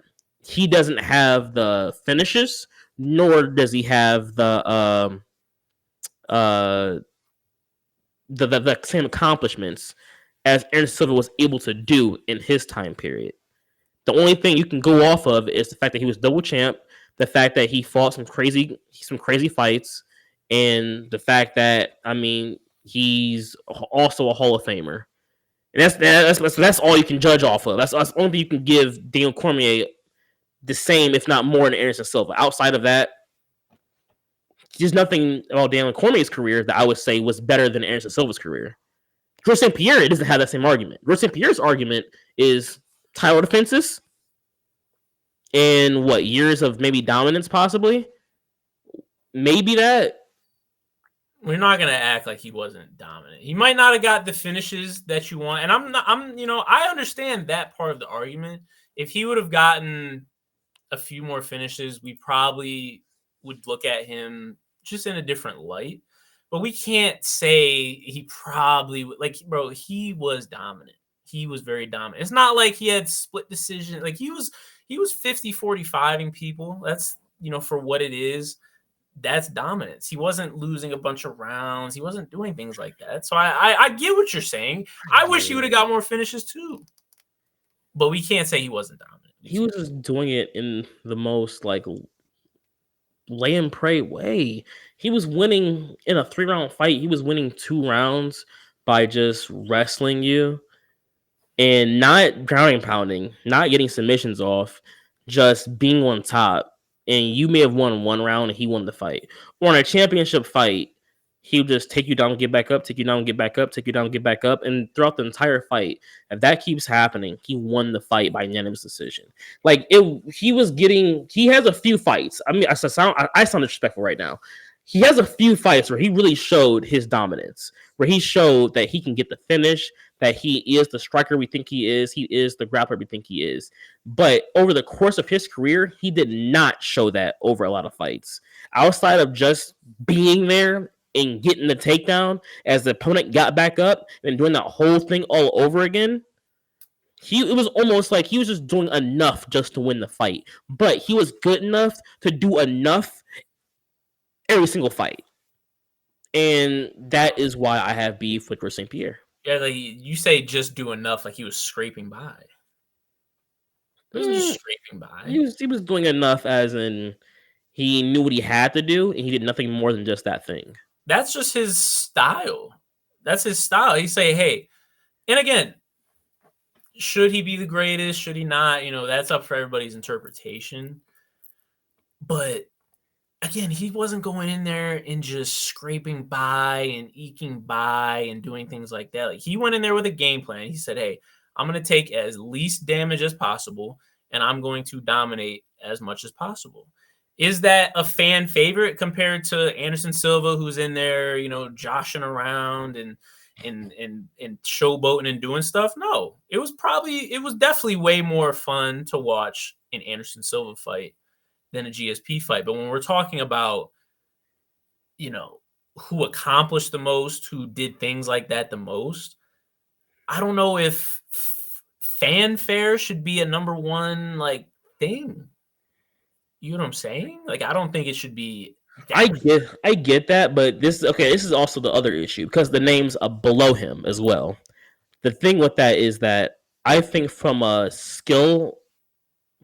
he doesn't have the finishes, nor does he have the same accomplishments as Anderson Silva was able to do in his time period. The only thing you can go off of is the fact that he was double champ, the fact that he fought some crazy fights, and the fact that, I mean, he's also a Hall of Famer. And that's all you can judge off of. That's the only thing you can give Daniel Cormier the same, if not more, than Anderson Silva. Outside of that, there's nothing about Daniel Cormier's career that I would say was better than Anderson Silva's career. George St. Pierre doesn't have that same argument. George St. Pierre's argument is title defenses and what years of maybe dominance, possibly. Maybe that. We're not gonna act like he wasn't dominant. He might not have got the finishes that you want, and I understand that part of the argument. If he would have gotten a few more finishes, we probably would look at him just in a different light. But we can't say he probably bro. He was dominant. He was very dominant. It's not like he had split decision. Like he was 50-45ing people. That's, for what it is, that's dominance. He wasn't losing a bunch of rounds. He wasn't doing things like that. So I get what you're saying. I wish he would have got more finishes too. But we can't say he wasn't dominant. He was just doing it in the most lay and pray way. He was winning in a 3-round fight. He was winning 2 rounds by just wrestling you and not grounding pounding, not getting submissions off, just being on top. And you may have won 1 round and he won the fight. Or in a championship fight, he would just take you down, get back up, take you down, get back up, take you down, get back up. And throughout the entire fight, if that keeps happening, he won the fight by unanimous decision. He has a few fights. I mean, I sound disrespectful right now. He has a few fights where he really showed his dominance, where he showed that he can get the finish, that he is the striker we think he is the grappler we think he is. But over the course of his career, he did not show that over a lot of fights. Outside of just being there and getting the takedown as the opponent got back up and doing that whole thing all over again, it was almost like he was just doing enough just to win the fight. But he was good enough to do enough every single fight. And that is why I have beef with George St. Pierre. Yeah, like you say just do enough, like he was scraping by. He wasn't just scraping by. He was doing enough as in he knew what he had to do, and he did nothing more than just that thing. That's just his style. That's his style. He say, hey, and again, should he be the greatest? Should he not? That's up for everybody's interpretation. But again, he wasn't going in there and just scraping by and eking by and doing things like that. Like, he went in there with a game plan. He said, "Hey, I'm going to take as least damage as possible, and I'm going to dominate as much as possible." Is that a fan favorite compared to Anderson Silva, who's in there, joshing around and showboating and doing stuff? No, it was definitely way more fun to watch an Anderson Silva fight than a GSP fight. But when we're talking about, who accomplished the most, who did things like that the most, I don't know if fanfare should be a number one thing. You know what I'm saying? Like, I don't think it should be I that. get that, but this is also the other issue because the names are below him as well. The thing with that is that I think from a skill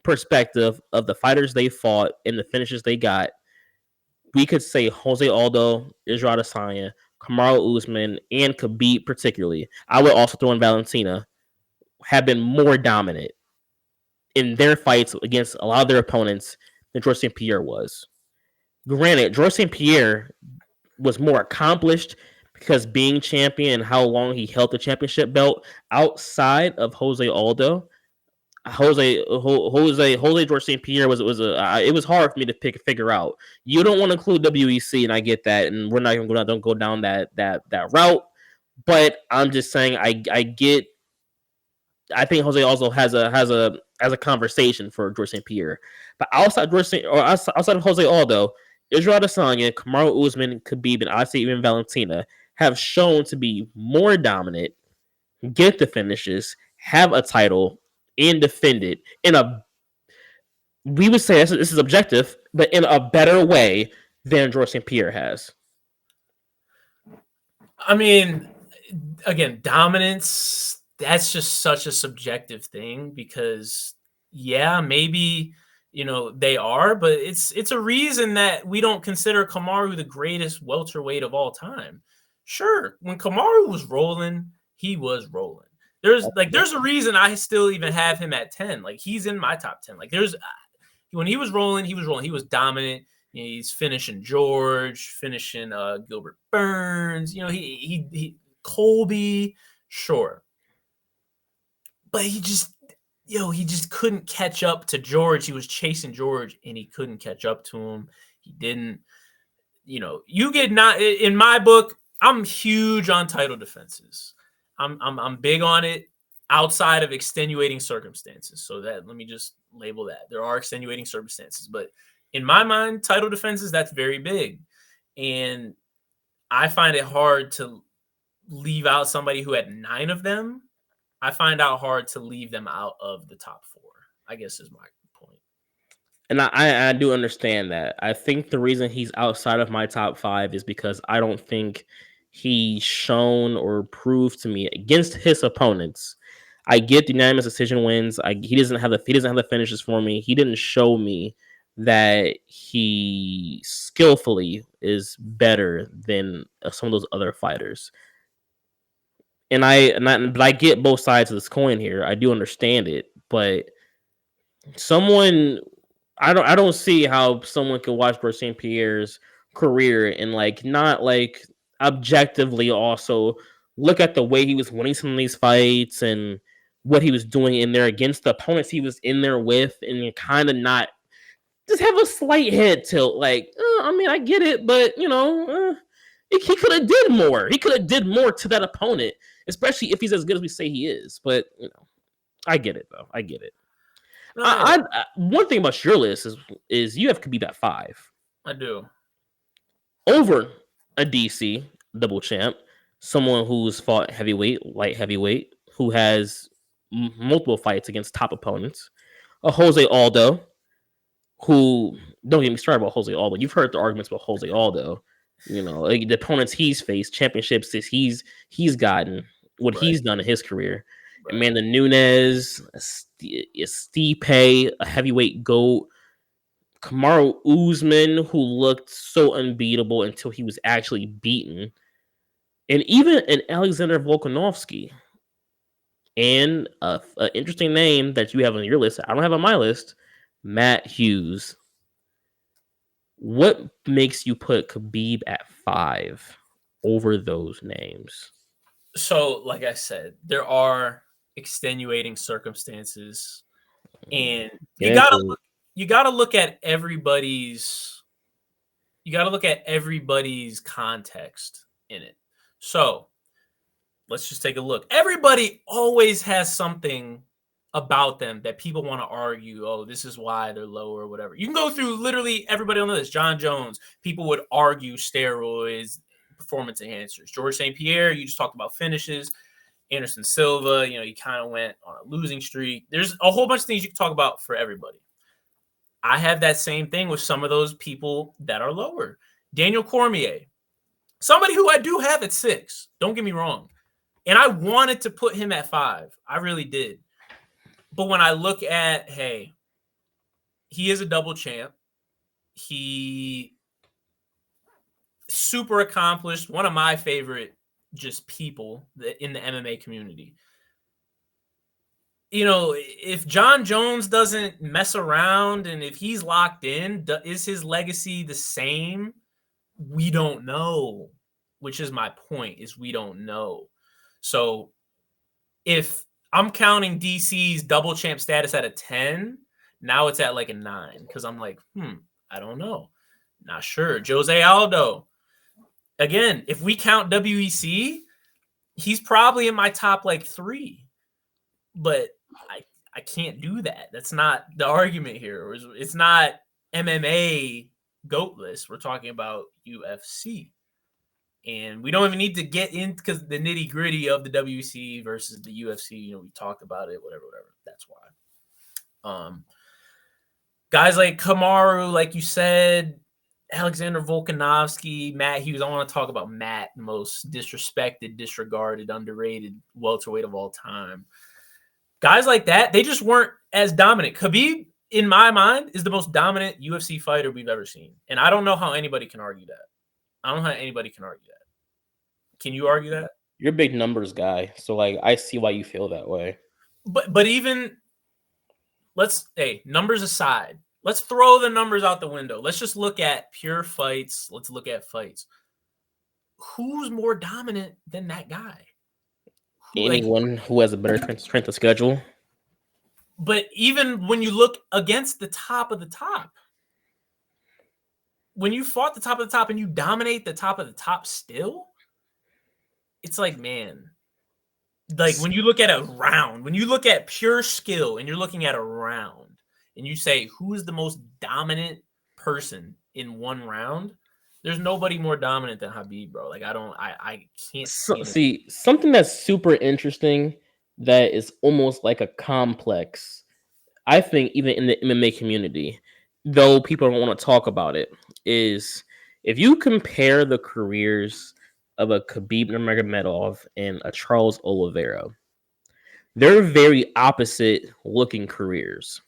perspective of the fighters they fought and the finishes they got, we could say Jose Aldo, Israel Adesanya, Kamaru Usman, and Khabib particularly. I would also throw in Valentina, have been more dominant in their fights against a lot of their opponents than George St. Pierre was. Granted, George St. Pierre was more accomplished because being champion and how long he held the championship belt outside of Jose Aldo. Jose George St. Pierre it was hard for me to figure out. You don't want to include WEC, and I get that, and we're not even going to go down that route. But I'm just saying, I get. I think Jose also has a conversation for George St. Pierre, but outside outside of Jose Aldo, Israel Adesanya, Kamaru Usman, Khabib, and I say even Valentina have shown to be more dominant, get the finishes, have a title, and defend it in a, we would say this is objective, but in a better way than George St. Pierre has. I mean, again, dominance, that's just such a subjective thing because, yeah, maybe, they are, but it's a reason that we don't consider Kamaru the greatest welterweight of all time. Sure, when Kamaru was rolling, he was rolling. There's a reason I still even have him at 10. Like, he's in my top 10. Like, when he was rolling, he was rolling. He was dominant. He's finishing George, finishing Gilbert Burns. He Colby, sure, but he just couldn't catch up to George. He was chasing George, and he couldn't catch up to him. He didn't. You get not in my book. I'm huge on title defenses. I'm big on it outside of extenuating circumstances. So that, let me just label that. There are extenuating circumstances, but in my mind, title defenses, that's very big. And I find it hard to leave out somebody who had 9 of them. I find out hard to leave them out of the top 4, I guess, is my point. And I do understand that. I think the reason he's outside of my top 5 is because I don't think he's shown or proved to me against his opponents. I get the unanimous decision wins. He doesn't have the finishes for me. He didn't show me that he skillfully is better than some of those other fighters. But I get both sides of this coin here. I do understand it, but someone I don't see how someone can watch George St. Pierre's career and not objectively also look at the way he was winning some of these fights and what he was doing in there against the opponents he was in there with, and kind of not just have a slight head tilt. I mean, I get it, but he could have did more. He could have did more to that opponent, especially if he's as good as we say he is. But I get it though. I get it. No, One thing about your list is you have Khabib at 5. I do. Over a DC double champ, someone who's fought heavyweight, light heavyweight, who has multiple fights against top opponents. A Jose Aldo, who, don't get me started about Jose Aldo. You've heard the arguments about Jose Aldo. The opponents he's faced, championships he's gotten, what Right. he's done in his career. Right. Amanda Nunes, Stipe, a heavyweight GOAT. Kamaru Usman, who looked so unbeatable until he was actually beaten. And even an Alexander Volkanovski. And an interesting name that you have on your list, I don't have on my list, Matt Hughes. What makes you put Khabib at 5 over those names? So, like I said, there are extenuating circumstances, and Get into it. you gotta look at everybody's context in it. So let's just take a look. Everybody always has something about them that people want to argue. Oh, this is why they're low or whatever. You can go through literally everybody on the list. John Jones, people would argue steroids, performance enhancers. George St. Pierre, you just talked about finishes. Anderson Silva, he kind of went on a losing streak. There's a whole bunch of things you can talk about for everybody. I have that same thing with some of those people that are lower. Daniel Cormier, somebody who I do have at 6. Don't get me wrong. And I wanted to put him at 5. I really did. But when I look at, hey, he is a double champ. He super accomplished. One of my favorite just people in the MMA community. If John Jones doesn't mess around and if he's locked in, is his legacy the same? We don't know, which is my point, is we don't know. So if I'm counting DC's double champ status at a 10, now it's at like a 9 because I'm like, I don't know. Not sure. Jose Aldo. Again, if we count WEC, he's probably in my top like 3. But I can't do that. That's not the argument here. It's not MMA GOAT list. We're talking about UFC. And we don't even need to get in because the nitty gritty of the WC versus the UFC, we talked about it, whatever. That's why. Guys like Kamaru, like you said, Alexander Volkanovski, Matt Hughes. I want to talk about Matt, the most disrespected, disregarded, underrated welterweight of all time. Guys like that, they just weren't as dominant. Khabib, in my mind, is the most dominant UFC fighter we've ever seen. And I don't know how anybody can argue that. Can you argue that? You're a big numbers guy, so I see why you feel that way. But even numbers aside, let's throw the numbers out the window. Let's just look at pure fights. Let's look at fights. Who's more dominant than that guy? Anyone who has a better strength of schedule. But even when you look against the top of the top, when you fought the top of the top and you dominate the top of the top still, it's like, man, like when you look at a round, when you look at pure skill and you're looking at a round and you say, who is the most dominant person in one round? There's nobody more dominant than Khabib, bro. Like, I can't see something that's super interesting that is almost like a complex. I think even in the MMA community, though people don't want to talk about it, is if you compare the careers of a Khabib Nurmagomedov and a Charles Oliveira, they're very opposite looking careers.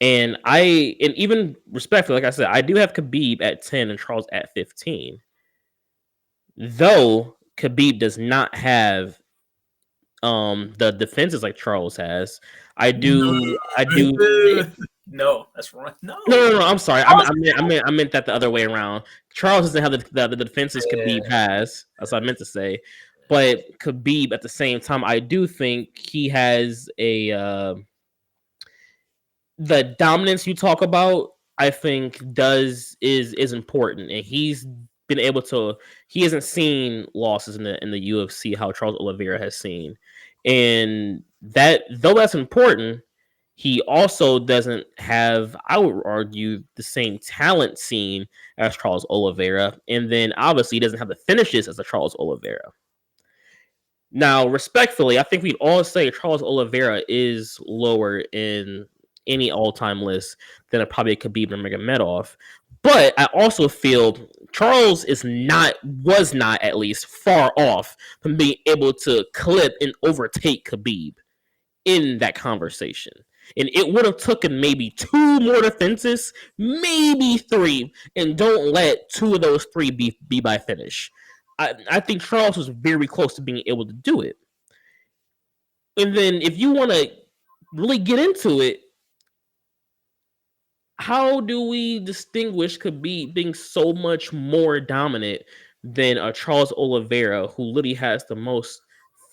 And even respectfully, like I said, I do have Khabib at 10 and Charles at 15. Though Khabib does not have the defenses like Charles has. I do. No, that's wrong. No. I'm sorry. I meant that the other way around. Charles doesn't have the defenses Khabib has. That's what I meant to say. But Khabib, at the same time, I do think he has the dominance you talk about. I think is important, and he's been able to. He hasn't seen losses in the UFC how Charles Oliveira has seen, and that though that's important. He also doesn't have, I would argue, the same talent scene as Charles Oliveira. And then obviously he doesn't have the finishes as a Charles Oliveira. Now, respectfully, I think we'd all say Charles Oliveira is lower in any all-time list than probably Khabib Nurmagomedov. But I also feel Charles was not at least far off from being able to clip and overtake Khabib in that conversation. And it would have taken maybe 2 more defenses, maybe 3, and don't let 2 of those 3 be by finish. I think Charles was very close to being able to do it. And then if you want to really get into it, how do we distinguish Khabib being so much more dominant than a Charles Oliveira, who literally has the most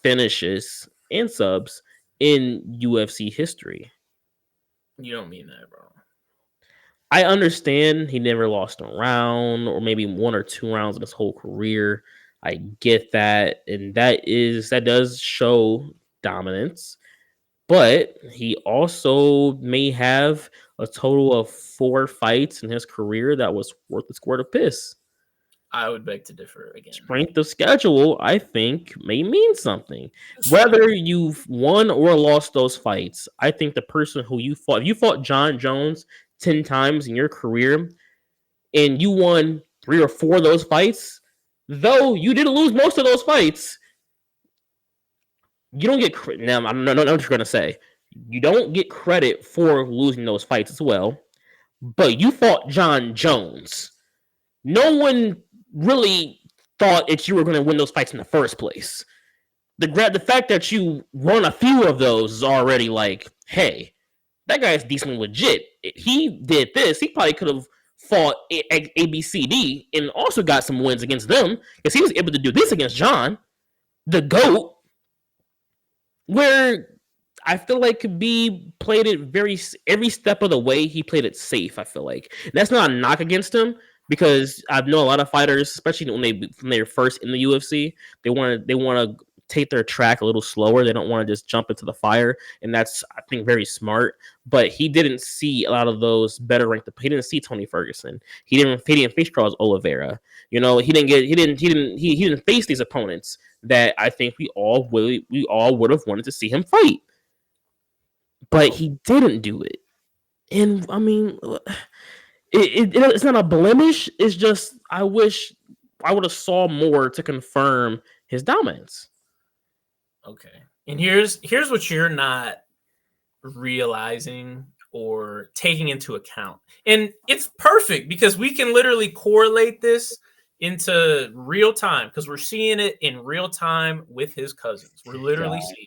finishes and subs in UFC history? You don't mean that, bro. I understand he never lost a round or maybe one or two rounds in his whole career. I get that, and that does show dominance. But he also may have a total of 4 fights in his career that was worth the squirt of piss. I would beg to differ again. Strength of schedule, I think, may mean something. It's fine. Whether you've won or lost those fights, I think the person who if you fought John Jones 10 times in your career and you won 3 or 4 of those fights, though you did lose most of those fights, you don't get credit. Now, I don't know what you're going to say. You don't get credit for losing those fights as well, but you fought John Jones. No one really thought that you were going to win those fights in the first place. The fact that you won a few of those is already like, hey, that guy's decently legit. He did this. He probably could have fought ABCD and also got some wins against them because he was able to do this against John, the GOAT, where I feel like Khabib played it every step of the way. He played it safe. I feel like that's not a knock against him because I know a lot of fighters, especially when they're first in the UFC, they want to take their track a little slower. They don't want to just jump into the fire, and that's I think very smart. But he didn't see a lot of those better ranked. He didn't see Tony Ferguson. He didn't face Charles Oliveira. You know, he didn't face these opponents that I think we all would have wanted to see him fight. But he didn't do it. And I mean, it's not a blemish. It's just I wish I would have saw more to confirm his dominance. Okay. And here's what you're not realizing or taking into account. And it's perfect because we can literally correlate this into real time because we're seeing it in real time with his cousins. We're literally seeing it.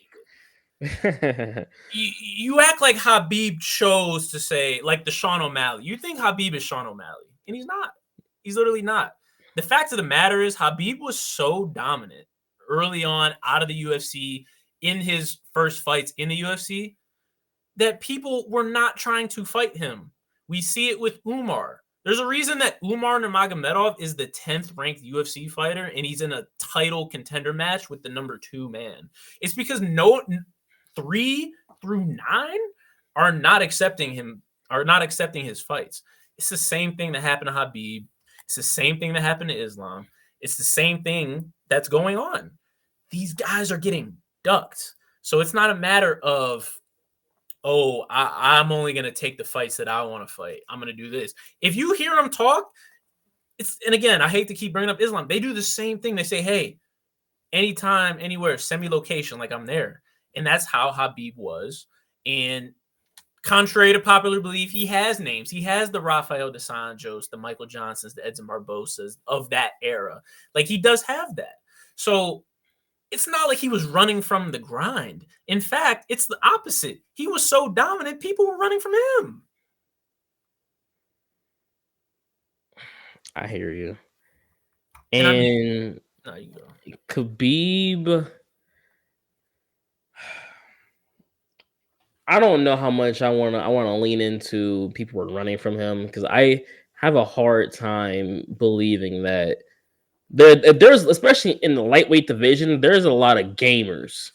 You act like Khabib chose to say, like the Sean O'Malley. You think Khabib is Sean O'Malley, and he's not. He's literally not. The fact of the matter is, Khabib was so dominant early on out of the UFC in his first fights in the UFC that people were not trying to fight him. We see it with Umar. There's a reason that Umar Nurmagomedov is the 10th ranked UFC fighter and he's in a title contender match with the number 2 man. It's because 3 through 9 are not accepting his fights. It's the same thing that happened to Khabib. It's the same thing that happened to Islam. It's the same thing that's going on. These guys are getting ducked. So it's not a matter of, oh, I'm only going to take the fights that I want to fight. I'm going to do this. If you hear them talk, and again, I hate to keep bringing up Islam. They do the same thing. They say, hey, anytime, anywhere, send me location, like I'm there. And that's how Khabib was. And contrary to popular belief, he has names. He has the Rafael dos Anjos, the Michael Johnsons, the Edson Barbosas of that era. Like, he does have that. So it's not like he was running from the grind. In fact, it's the opposite. He was so dominant, people were running from him. I hear you. And And no, you go. Khabib, I don't know how much I want to lean into people were running from him because I have a hard time believing that there's especially in the lightweight division, there's a lot of gamers.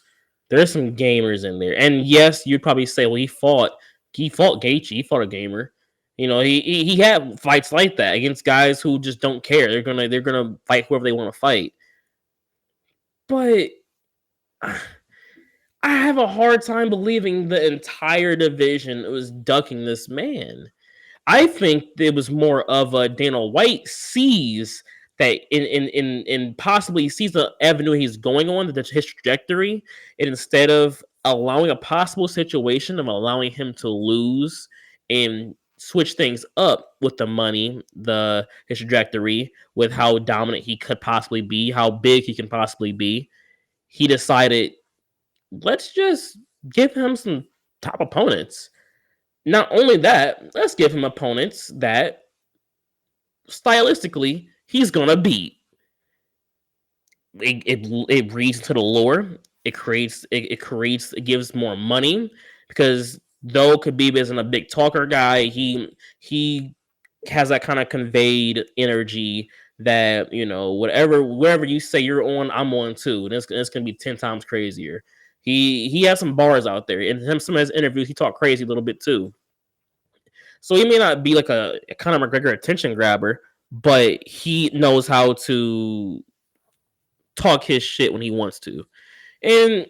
There's some gamers in there. And yes, you'd probably say, well, he fought Gaethje, he fought a gamer. You know, he had fights like that against guys who just don't care. They're gonna fight whoever they want to fight. But I have a hard time believing the entire division was ducking this man. I think it was more of a Dana White sees that in possibly sees the avenue he's going on, his trajectory, and instead of allowing a possible situation of allowing him to lose and switch things up with the money, his trajectory, with how dominant he could possibly be, how big he can possibly be, he decided let's just give him some top opponents. Not only that, let's give him opponents that stylistically he's gonna beat. It reads into the lore. It gives more money because though Khabib isn't a big talker guy, he has that kind of conveyed energy that wherever you say you're on, I'm on too, and it's gonna be 10 times crazier. He has some bars out there, and some of his interviews he talk crazy a little bit too. So he may not be like a Conor McGregor attention grabber, but he knows how to talk his shit when he wants to. And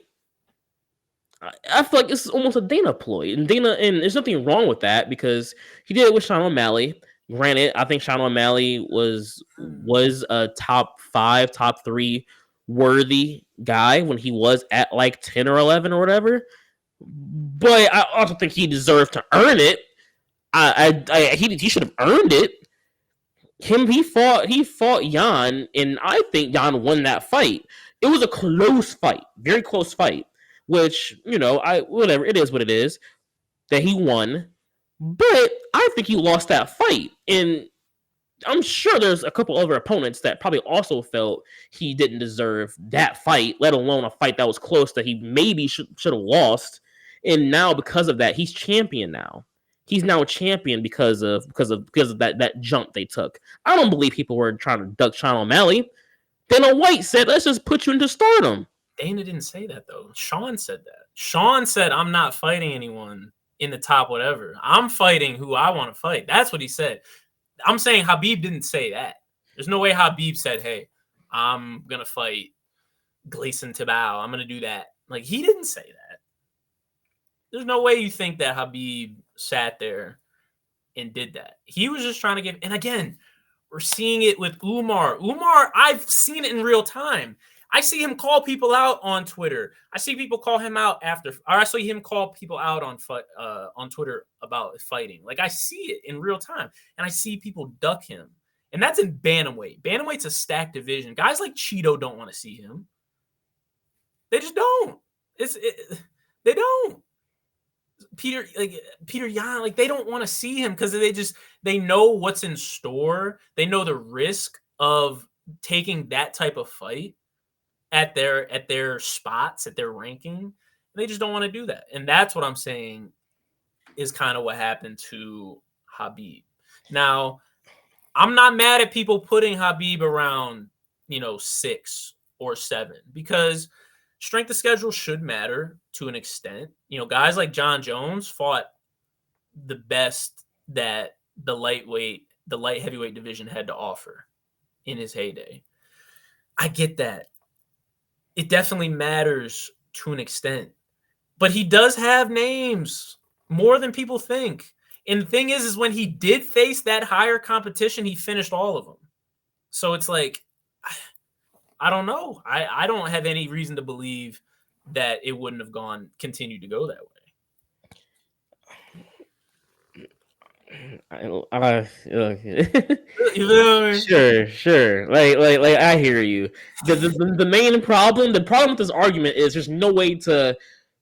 I feel like it's almost a Dana ploy. And there's nothing wrong with that because he did it with Sean O'Malley. Granted, I think Sean O'Malley was a top 5, top 3 worthy guy when he was at like 10 or 11 or whatever. But I also think he deserved to earn it. He should have earned it. He fought Jan, and I think Jan won that fight. It was a close fight, very close fight. Which I whatever it is, what it is that he won, but I think he lost that fight, and I'm sure there's a couple other opponents that probably also felt he didn't deserve that fight, let alone a fight that was close that he maybe should have lost. And now because of that, he's champion now. He's now a champion because of that jump they took. I don't believe people were trying to duck Sean O'Malley. Dana White said, "Let's just put you into stardom." Dana didn't say that though. Sean said that. Sean said, "I'm not fighting anyone in the top whatever. I'm fighting who I want to fight." That's what he said. I'm saying Khabib didn't say that. There's no way Khabib said, "Hey, I'm gonna fight Gleison Tibau. I'm gonna do that." Like, he didn't say that. There's no way you think that Khabib sat there and did that. He was just trying to give. And again, we're seeing it with Umar. Umar, I've seen it in real time. I see him call people out on Twitter. I see people call him out or I see him call people out on Twitter about fighting. Like, I see it in real time, and I see people duck him. And that's in bantamweight. Bantamweight's a stacked division. Guys like Cheeto don't want to see him. They just don't. They don't. Peter Yan, like, they don't want to see him because they know what's in store. They know the risk of taking that type of fight at their spots, at their ranking. They just don't want to do that. And that's what I'm saying is kind of what happened to Khabib. Now, I'm not mad at people putting Khabib around, 6 or 7, because strength of schedule should matter to an extent. Guys like John Jones fought the best that the light heavyweight division had to offer in his heyday. I get that. It definitely matters to an extent. But he does have names more than people think. And the thing is when he did face that higher competition, he finished all of them. So it's like, I don't know. I don't have any reason to believe that it wouldn't have continued to go that way. Sure. Like I hear you. The main problem, with this argument is there's no way to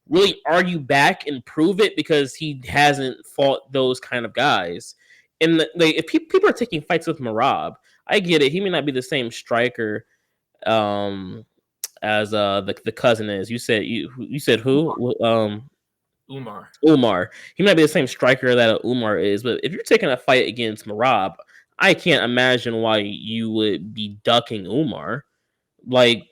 really argue back and prove it because he hasn't fought those kind of guys. And if people are taking fights with Merab, I get it. He may not be the same striker as the cousin is. You said who? Umar. He might be the same striker that Umar is, but if you're taking a fight against Merab, I can't imagine why you would be ducking Umar. Like,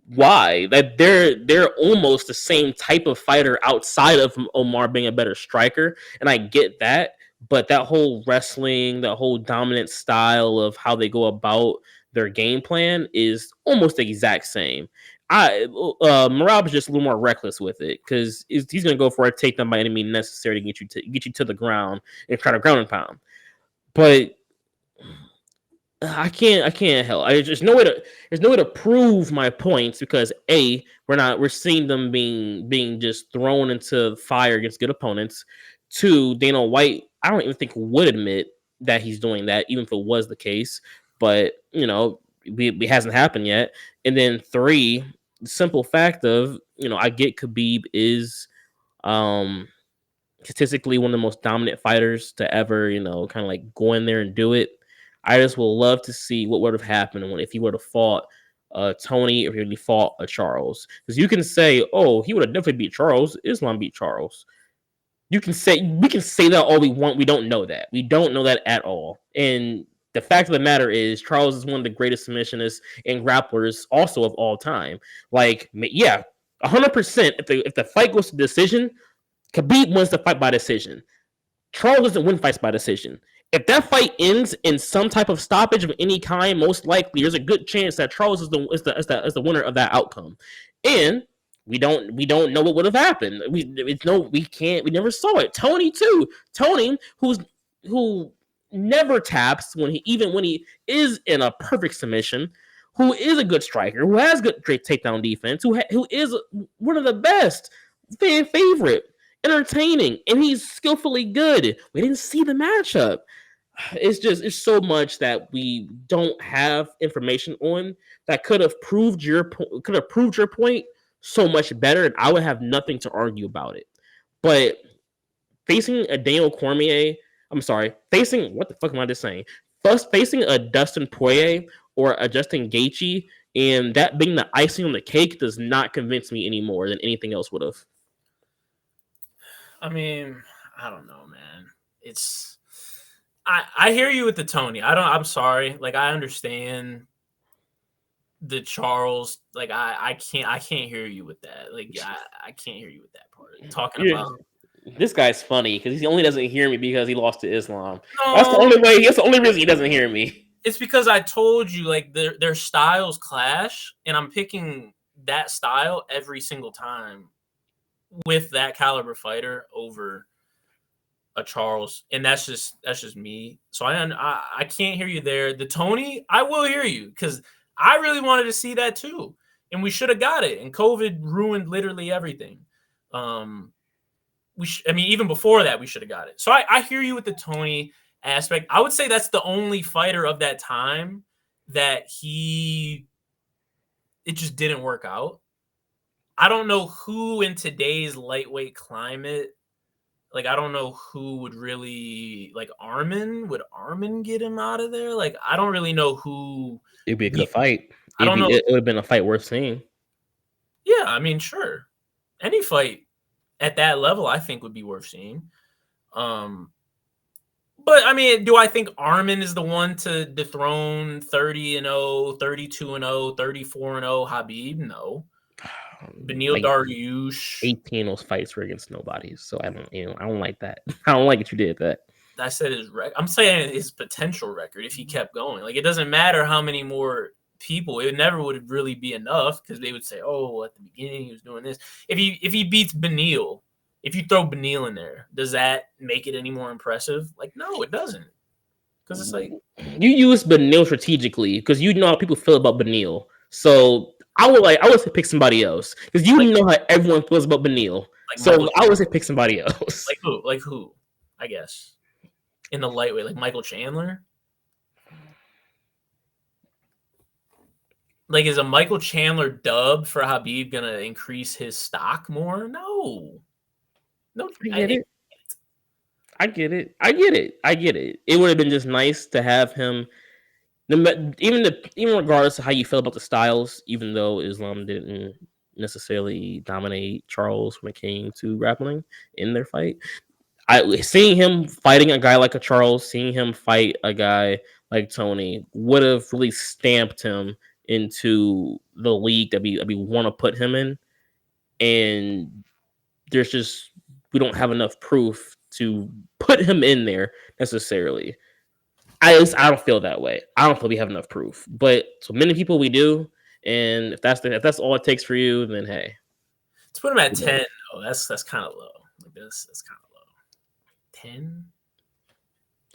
why? That they're almost the same type of fighter outside of Omar being a better striker, and I get that. But that whole wrestling, that whole dominant style of how they go about their game plan is almost the exact same. Merab is just a little more reckless with it because he's going to go for a takedown by any means necessary to get you to the ground and try to ground and pound. But I can't help. There's no way to prove my points because we're seeing them being just thrown into fire against good opponents. 2, Dana White, I don't even think would admit that he's doing that, even if it was the case. But it hasn't happened yet. And then 3, the simple fact of I get Khabib is statistically one of the most dominant fighters to ever, kind of like go in there and do it. I just would love to see what would have happened if he would have fought Tony, or if he fought a Charles. Because you can say, oh, he would have definitely beat Charles. Islam beat Charles. We can say that all we want. We don't know that. We don't know that at all. And the fact of the matter is, Charles is one of the greatest submissionists and grapplers also of all time. Like, yeah, 100%. If the fight goes to decision, Khabib wins the fight by decision. Charles doesn't win fights by decision. If that fight ends in some type of stoppage of any kind, most likely there's a good chance that Charles is the winner of that outcome. And we don't know what would have happened. We never saw it. Tony too. Tony, who never taps when he is in a perfect submission, who is a good striker, who has good takedown defense, who is one of the best, fan favorite, entertaining, and he's skillfully good. We didn't see the matchup. It's so much that we don't have information on that could have proved your point so much better, and I would have nothing to argue about it. But facing a Daniel Cormier, facing what the fuck am I just saying? First, facing a Dustin Poirier or a Justin Gaethje, and that being the icing on the cake does not convince me any more than anything else would have. I mean, I don't know, man. I hear you with the Tony. I'm sorry. Like, I understand the Charles. Like, I can't hear you with that. Like, I can't hear you with that part. Talking about this guy's funny because he only doesn't hear me because he lost to Islam. No, that's the only reason he doesn't hear me. It's because I told you, like, their styles clash, and I'm picking that style every single time with that caliber fighter over a Charles, and that's just me. So I can't hear you there. The Tony, I will hear you because I really wanted to see that too, and we should have got it. And COVID ruined literally everything. Even before that, we should have got it. So I hear you with the Tony aspect. I would say that's the only fighter of that time that it just didn't work out. I don't know who in today's lightweight climate, like, I don't know who would really, like, would Armin get him out of there? Like, I don't really know who. It'd be a good fight. It would have been a fight worth seeing. Yeah, I mean, sure. Any fight at that level, I think, would be worth seeing. But, I mean, do I think Armin is the one to dethrone 30-0, 2-0, 34-0 Khabib? No. Beneil Dariush. 18 of those fights were against nobody, so I don't like that. I don't like what you did that. I said his record. I'm saying his potential record if he kept going. Like, it doesn't matter how many more people. It never would really be enough because they would say, "Oh, at the beginning he was doing this." If he beats Beneil, if you throw Beneil in there, does that make it any more impressive? Like, no, it doesn't. Because it's like you use Beneil strategically because you know how people feel about Beneil. So I would say pick somebody else because you know how everyone feels about Beneil. So I would say pick somebody else. Like who? I guess in the lightweight, like Michael Chandler. Like, is a Michael Chandler dub for Khabib gonna increase his stock more? No. I get it. It would have been just nice to have him. Even regardless of how you feel about the styles, even though Islam didn't necessarily dominate Charles when it came to grappling in their fight, seeing him fighting a guy like a Charles, seeing him fight a guy like Tony would have really stamped him into the league that we want to put him in. And we don't have enough proof to put him in there necessarily. I don't feel that way. I don't feel we have enough proof, but so many people we do, and if that's all it takes for you, then hey, let's put him at 10. Oh, that's kind of low. Like that's kind of low. 10.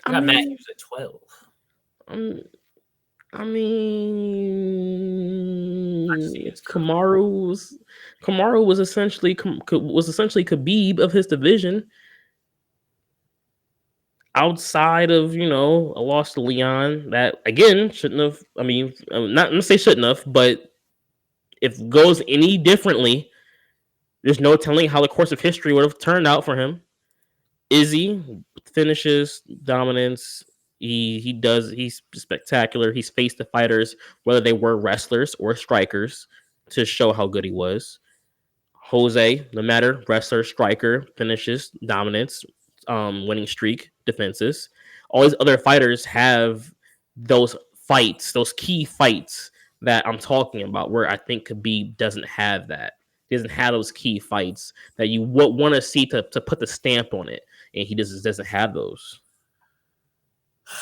I got Matthews at 12. I mean, Kamaru was essentially Khabib of his division. Outside of, a loss to Leon, that again shouldn't have. I mean, not gonna say shouldn't have, but if it goes any differently, there's no telling how the course of history would have turned out for him. Izzy finishes dominance. He's spectacular. He's faced the fighters whether they were wrestlers or strikers to show how good he was. Jose, no matter wrestler, striker, finishes, dominance, winning streak, defenses. All these other fighters have those fights, those key fights that I'm talking about, where I think Khabib doesn't have that. He doesn't have those key fights that you would want to see to put the stamp on it, and he just doesn't have those.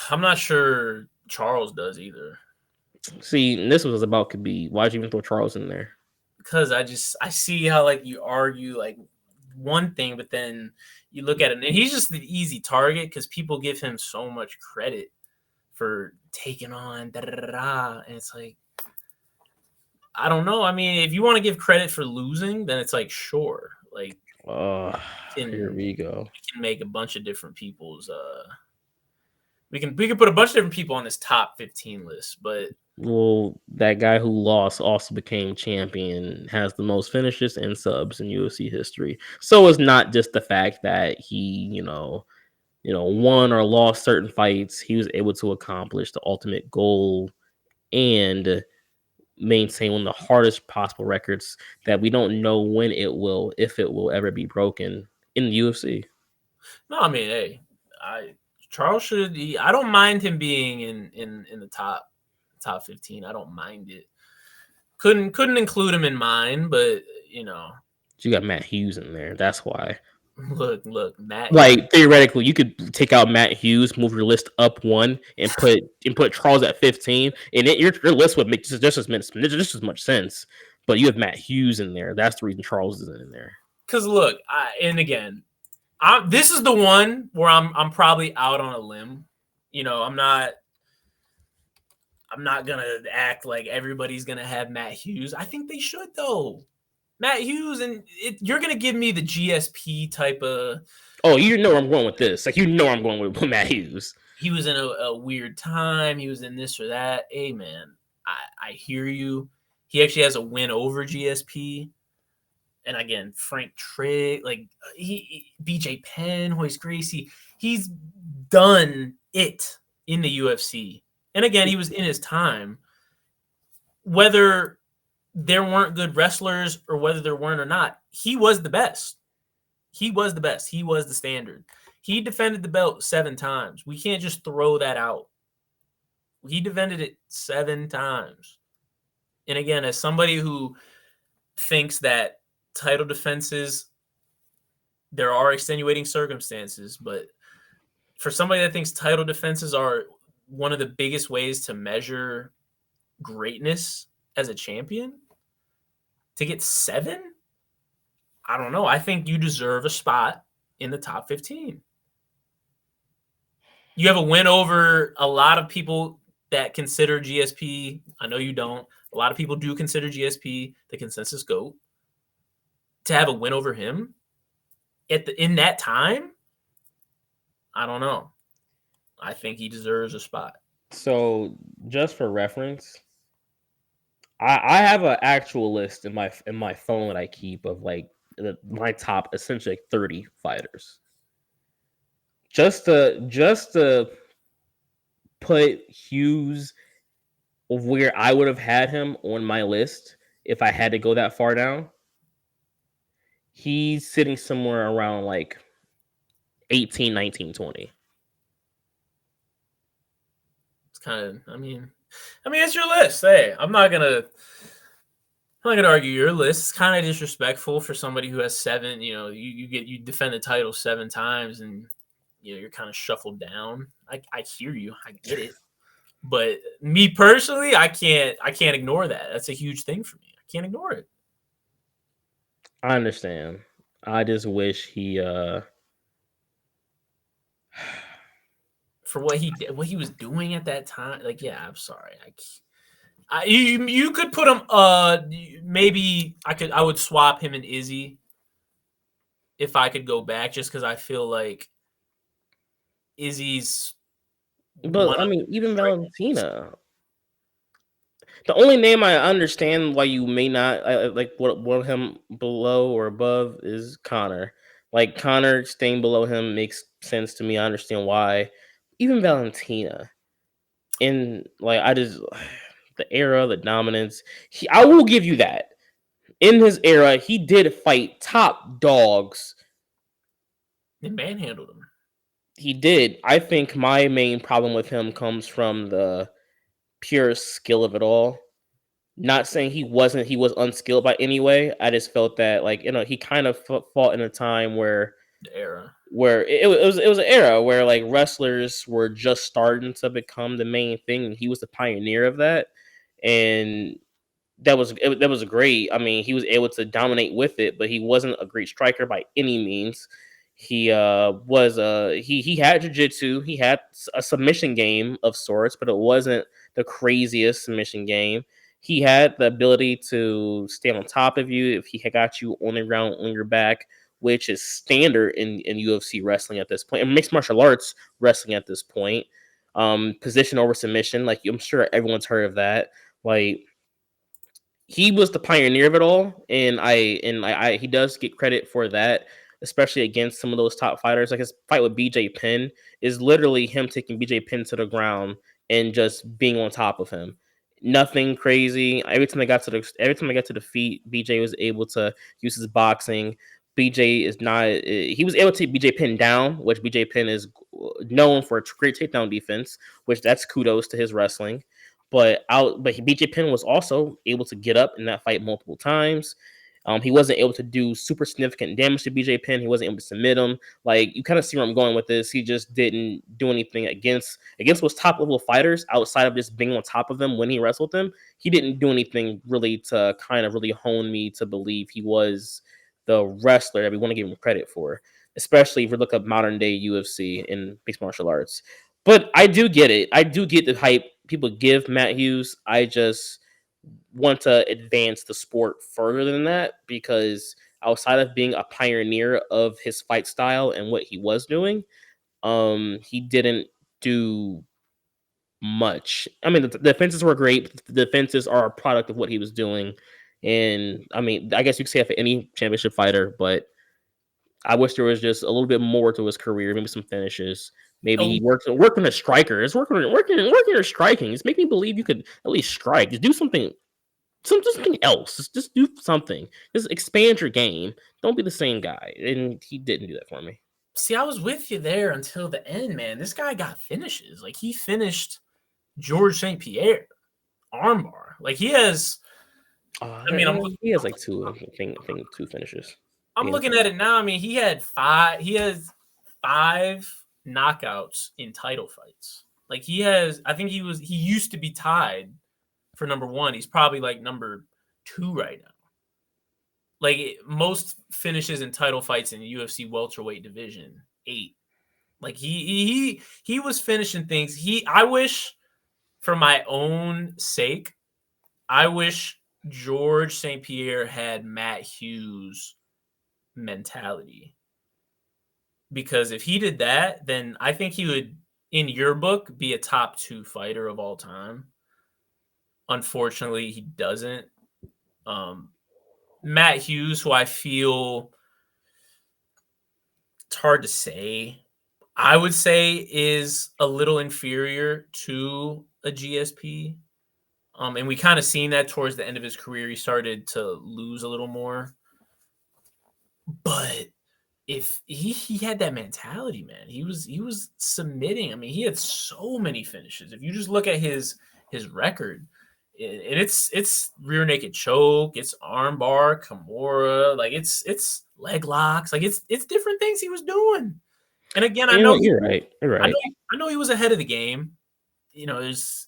I'm not sure Charles does either. See, this was about Khabib. Why'd you even throw Charles in there? Because I see how like you argue like one thing, but then you look at it and he's just the easy target because people give him so much credit for taking on da da da da, and it's like I don't know. I mean, if you want to give credit for losing, then it's like sure, like Oh, here can we go. we can make a bunch of different people's we can put a bunch of different people on this top 15 list, but Well, that guy who lost also became champion, has the most finishes and subs in UFC history. So it's not just the fact that he, won or lost certain fights. He was able to accomplish the ultimate goal and maintain one of the hardest possible records that we don't know when it will, if it will ever be broken in the UFC. no, I mean, hey, I Charles should. I don't mind him being in the top 15. I don't mind it. Couldn't include him in mine, but You got Matt Hughes in there. That's why. look, Matt. Like theoretically, you could take out Matt Hughes, move your list up one, and put Charles at 15, and your list would make just as much sense. But you have Matt Hughes in there. That's the reason Charles isn't in there. Because look, and again, this is the one where I'm probably out on a limb. I'm not gonna act like everybody's gonna have Matt Hughes. I think they should though. Matt Hughes, and you're gonna give me the GSP type of. Oh, you know where I'm going with this. Like I'm going with Matt Hughes. He was in a weird time. He was in this or that. Hey man, I hear you. He actually has a win over GSP. And again, Frank Trigg, like BJ Penn, Royce Gracie, he's done it in the UFC. And again, he was in his time. Whether there weren't good wrestlers or whether there weren't or not, he was the best. He was the best. He was the standard. He defended the belt 7 times. We can't just throw that out. He defended it 7 times. And again, as somebody who thinks that title defenses, there are extenuating circumstances, but for somebody that thinks title defenses are one of the biggest ways to measure greatness as a champion, to get 7, I don't know. I think you deserve a spot in the top 15. You have a win over a lot of people that consider GSP. I know you don't. A lot of people do consider GSP the consensus GOAT. To have a win over him in that time, I don't know. I think he deserves a spot. So, just for reference, I have an actual list in my phone that I keep of like my top essentially 30 fighters. Just to put Hughes where I would have had him on my list if I had to go that far down. He's sitting somewhere around like 18, 19, 20. It's kind of, I mean, it's your list. Hey, I'm not gonna argue your list. It's kind of disrespectful for somebody who has 7. You defend the title 7 times, and you're kind of shuffled down. I hear you. I get it. But me personally, I can't ignore that. That's a huge thing for me. I can't ignore it. I understand. I just wish he for what he was doing at that time. Like, yeah, I'm sorry. You could put him. Maybe I would swap him and Izzy if I could go back, just because I feel like Izzy's. But I mean, even Valentina. The only name I understand why you may not like what him below or above is Connor. Like Connor staying below him makes sense to me. I understand why. Even Valentina, in like I just the era, the dominance. I will give you that. In his era, he did fight top dogs. And manhandled him. He did. I think my main problem with him comes from the pure skill of it all. Not saying he was unskilled by any way. I just felt that he kind of fought in a time where The era. it was an era where like wrestlers were just starting to become the main thing, and he was the pioneer of that. And that was great. I mean, he was able to dominate with it, but he wasn't a great striker by any means. He was he had jiu-jitsu, he had a submission game of sorts, but it wasn't the craziest submission game. He had the ability to stay on top of you if he had got you on the ground on your back, which is standard in UFC wrestling at this point, and mixed martial arts wrestling at this point. Position over submission, like I'm sure everyone's heard of that. Like he was the pioneer of it all, and he does get credit for that, especially against some of those top fighters. Like his fight with BJ Penn is literally him taking BJ Penn to the ground and just being on top of him. Nothing crazy. Every time I got to the feet, BJ was able to use his boxing. BJ is not. He was able to take BJ Penn down, which BJ Penn is known for a great takedown defense, which that's kudos to his wrestling. But BJ Penn was also able to get up in that fight multiple times. He wasn't able to do super significant damage to BJ Penn. He wasn't able to submit him. Like you kind of see where I'm going with this. He just didn't do anything against those top level fighters outside of just being on top of them when he wrestled them. He didn't do anything really to kind of really hone me to believe he was the wrestler that we want to give him credit for, especially if we look up modern day UFC in mixed martial arts. But I do get it. I do get the hype people give Matt Hughes. I just want to advance the sport further than that because outside of being a pioneer of his fight style and what he was doing, he didn't do much. I mean, the defenses were great. The defenses are a product of what he was doing. And I mean, I guess you could say that for any championship fighter, but I wish there was just a little bit more to his career, maybe some finishes. Maybe he Oh, worked on a striker. It's working on striking. It's making me believe you could at least strike. Just do something else. Just do something. Just expand your game. Don't be the same guy. And he didn't do that for me. see, I was with you there until the end, man. This guy got finishes. Like he finished George St. Pierre armbar. Like he has. I mean, He has like two finishes. I'm looking at it now. I mean, he had five. He has 5 knockouts in title fights. Like he has. I think he used to be tied for number 1. He's probably like number 2 right now. Like most finishes in title fights in the UFC welterweight division, 8. Like he was finishing things. I wish, for my own sake, I wish George St. Pierre had Matt Hughes mentality. Because if he did that, then I think he would, in your book, be a top 2 fighter of all time. Unfortunately, he doesn't. Matt Hughes, who I feel it's hard to say, I would say is a little inferior to a GSP. And we kind of seen that towards the end of his career. He started to lose a little more. But if he had that mentality, man, he was submitting. I mean, he had so many finishes. If you just look at his record, and it's rear naked choke, it's armbar, Kimura, like it's leg locks, like it's different things he was doing. And again, I know You're right. You're right. I know he was ahead of the game. You know, his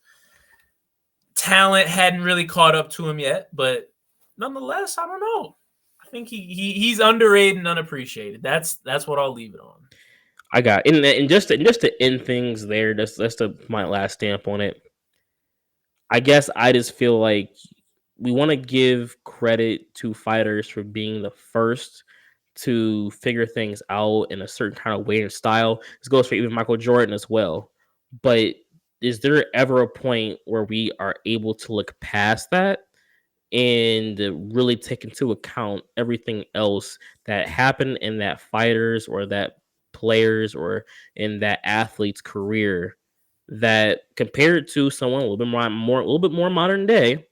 talent hadn't really caught up to him yet, but nonetheless, I don't know. I think he's underrated and unappreciated. That's what I'll leave it on. I got and just to end things there. That's my last stamp on it. I guess I just feel like we want to give credit to fighters for being the first to figure things out in a certain kind of way and style. This goes for even Michael Jordan as well. But is there ever a point where we are able to look past that and really take into account everything else that happened in that fighters or that players or in that athlete's career, that compared to someone a little bit more a little bit more modern day,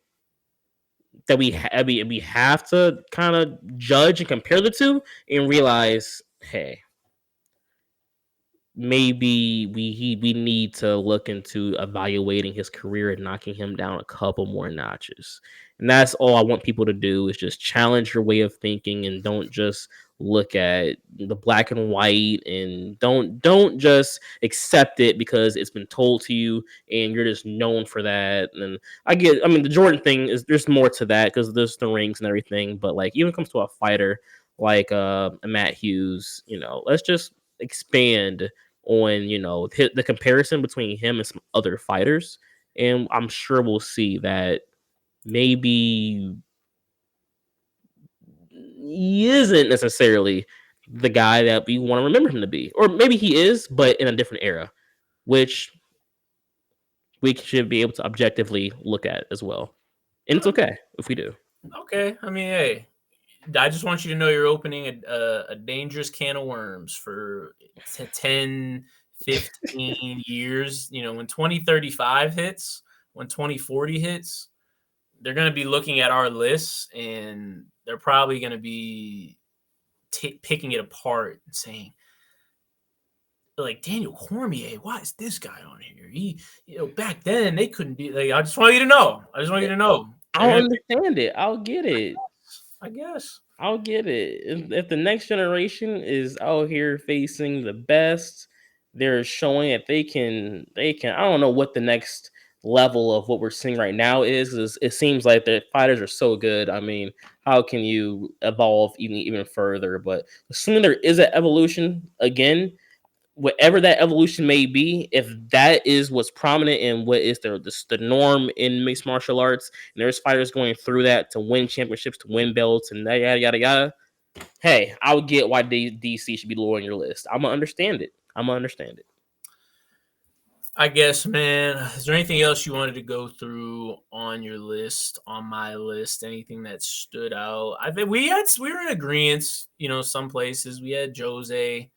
that we have to kind of judge and compare the two and realize, hey, maybe we need to look into evaluating his career and knocking him down a couple more notches. And that's all I want people to do, is just challenge your way of thinking and don't just look at the black and white, and don't just accept it because it's been told to you and you're just known for that. And I mean, the Jordan thing is, there's more to that because there's the rings and everything, but like even when it comes to a fighter like Matt Hughes, let's just expand on the comparison between him and some other fighters, and I'm sure we'll see that maybe he isn't necessarily the guy that we want to remember him to be, or maybe he is, but in a different era, which we should be able to objectively look at as well. And it's okay if we do. Okay, I mean, hey, I just want you to know you're opening a dangerous can of worms for 10, 15 years. When 2035 hits, when 2040 hits, they're going to be looking at our lists and they're probably going to be picking it apart and saying, like, Daniel Cormier, why is this guy on here? He, back then they couldn't be like, I just want you to know. I'll understand it. I'll get it. I guess. I'll get it. If the next generation is out here facing the best, they're showing that they can. I don't know what the next level of what we're seeing right now is. It seems like the fighters are so good. I mean, how can you evolve even further? But assuming there is an evolution again, whatever that evolution may be, if that is what's prominent and what is the norm in mixed martial arts, and there's fighters going through that to win championships, to win belts, and that yada yada yada, hey, I'll get why DC should be lower on your list. I'm gonna understand it. I guess, man. Is there anything else you wanted to go through on your list, on my list? Anything that stood out? I think we were in agreement. Some places we had Jose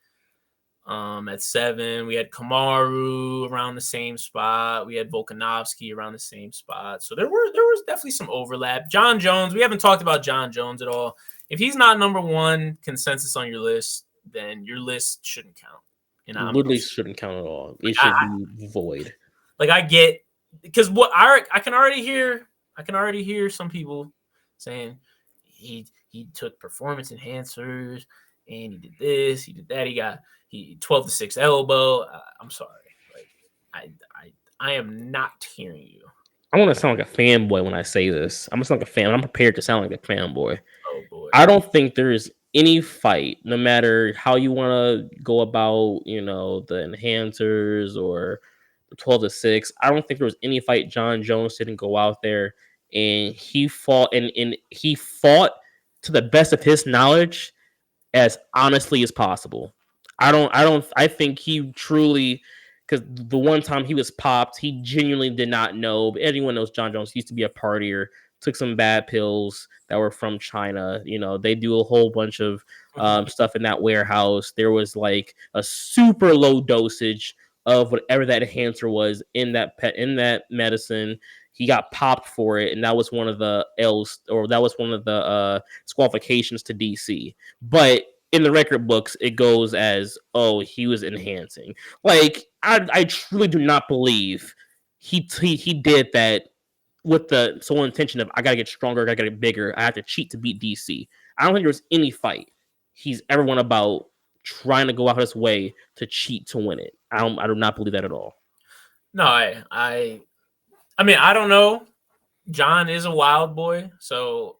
at 7. We had Kamaru around the same spot. We had Volkanovski around the same spot. So there was definitely some overlap. John Jones, we haven't talked about John Jones at all. If he's not number one consensus on your list, then your list shouldn't count. Literally shouldn't count at all. It should be void. Like, I get, because what I can already hear some people saying he took performance enhancers and he did this, he did that, he 12-6 elbow. I'm sorry, like I am not hearing you. I want to sound like a fanboy when I say this. I'm just like a fan. I'm prepared to sound like a fanboy. Oh boy. I don't think there is any fight, no matter how you want to go about, the enhancers or the 12-6. I don't think there was any fight John Jones didn't go out there and he fought, and he fought to the best of his knowledge as honestly as possible. I think he truly, because the one time he was popped, he genuinely did not know. But everyone knows John Jones used to be a partier, took some bad pills that were from China. They do a whole bunch of stuff in that warehouse. There was like a super low dosage of whatever that enhancer was in that medicine. He got popped for it, and that was one of the L's, or that was one of the disqualifications to DC. But in the record books, it goes as, oh, he was enhancing. Like, I truly do not believe he did that with the sole intention of, I gotta get stronger, I gotta get bigger, I have to cheat to beat DC. I don't think there was any fight he's ever won about trying to go out his way to cheat to win it. I do not believe that at all. No, I mean, I don't know. John is a wild boy, so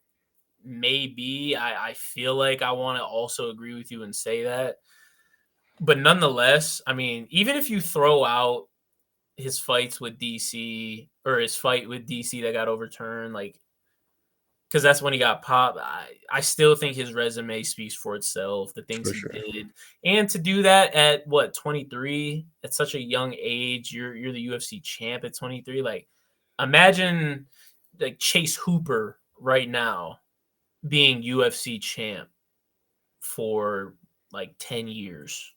maybe I feel like I want to also agree with you and say that. But nonetheless, I mean, even if you throw out his fights with DC, or his fight with DC that got overturned, like, because that's when he got popped, I still think his resume speaks for itself, the things he did. And to do that at, what, 23, at such a young age, you're the UFC champ at 23. Like, imagine like Chase Hooper right now being UFC champ for like 10 years.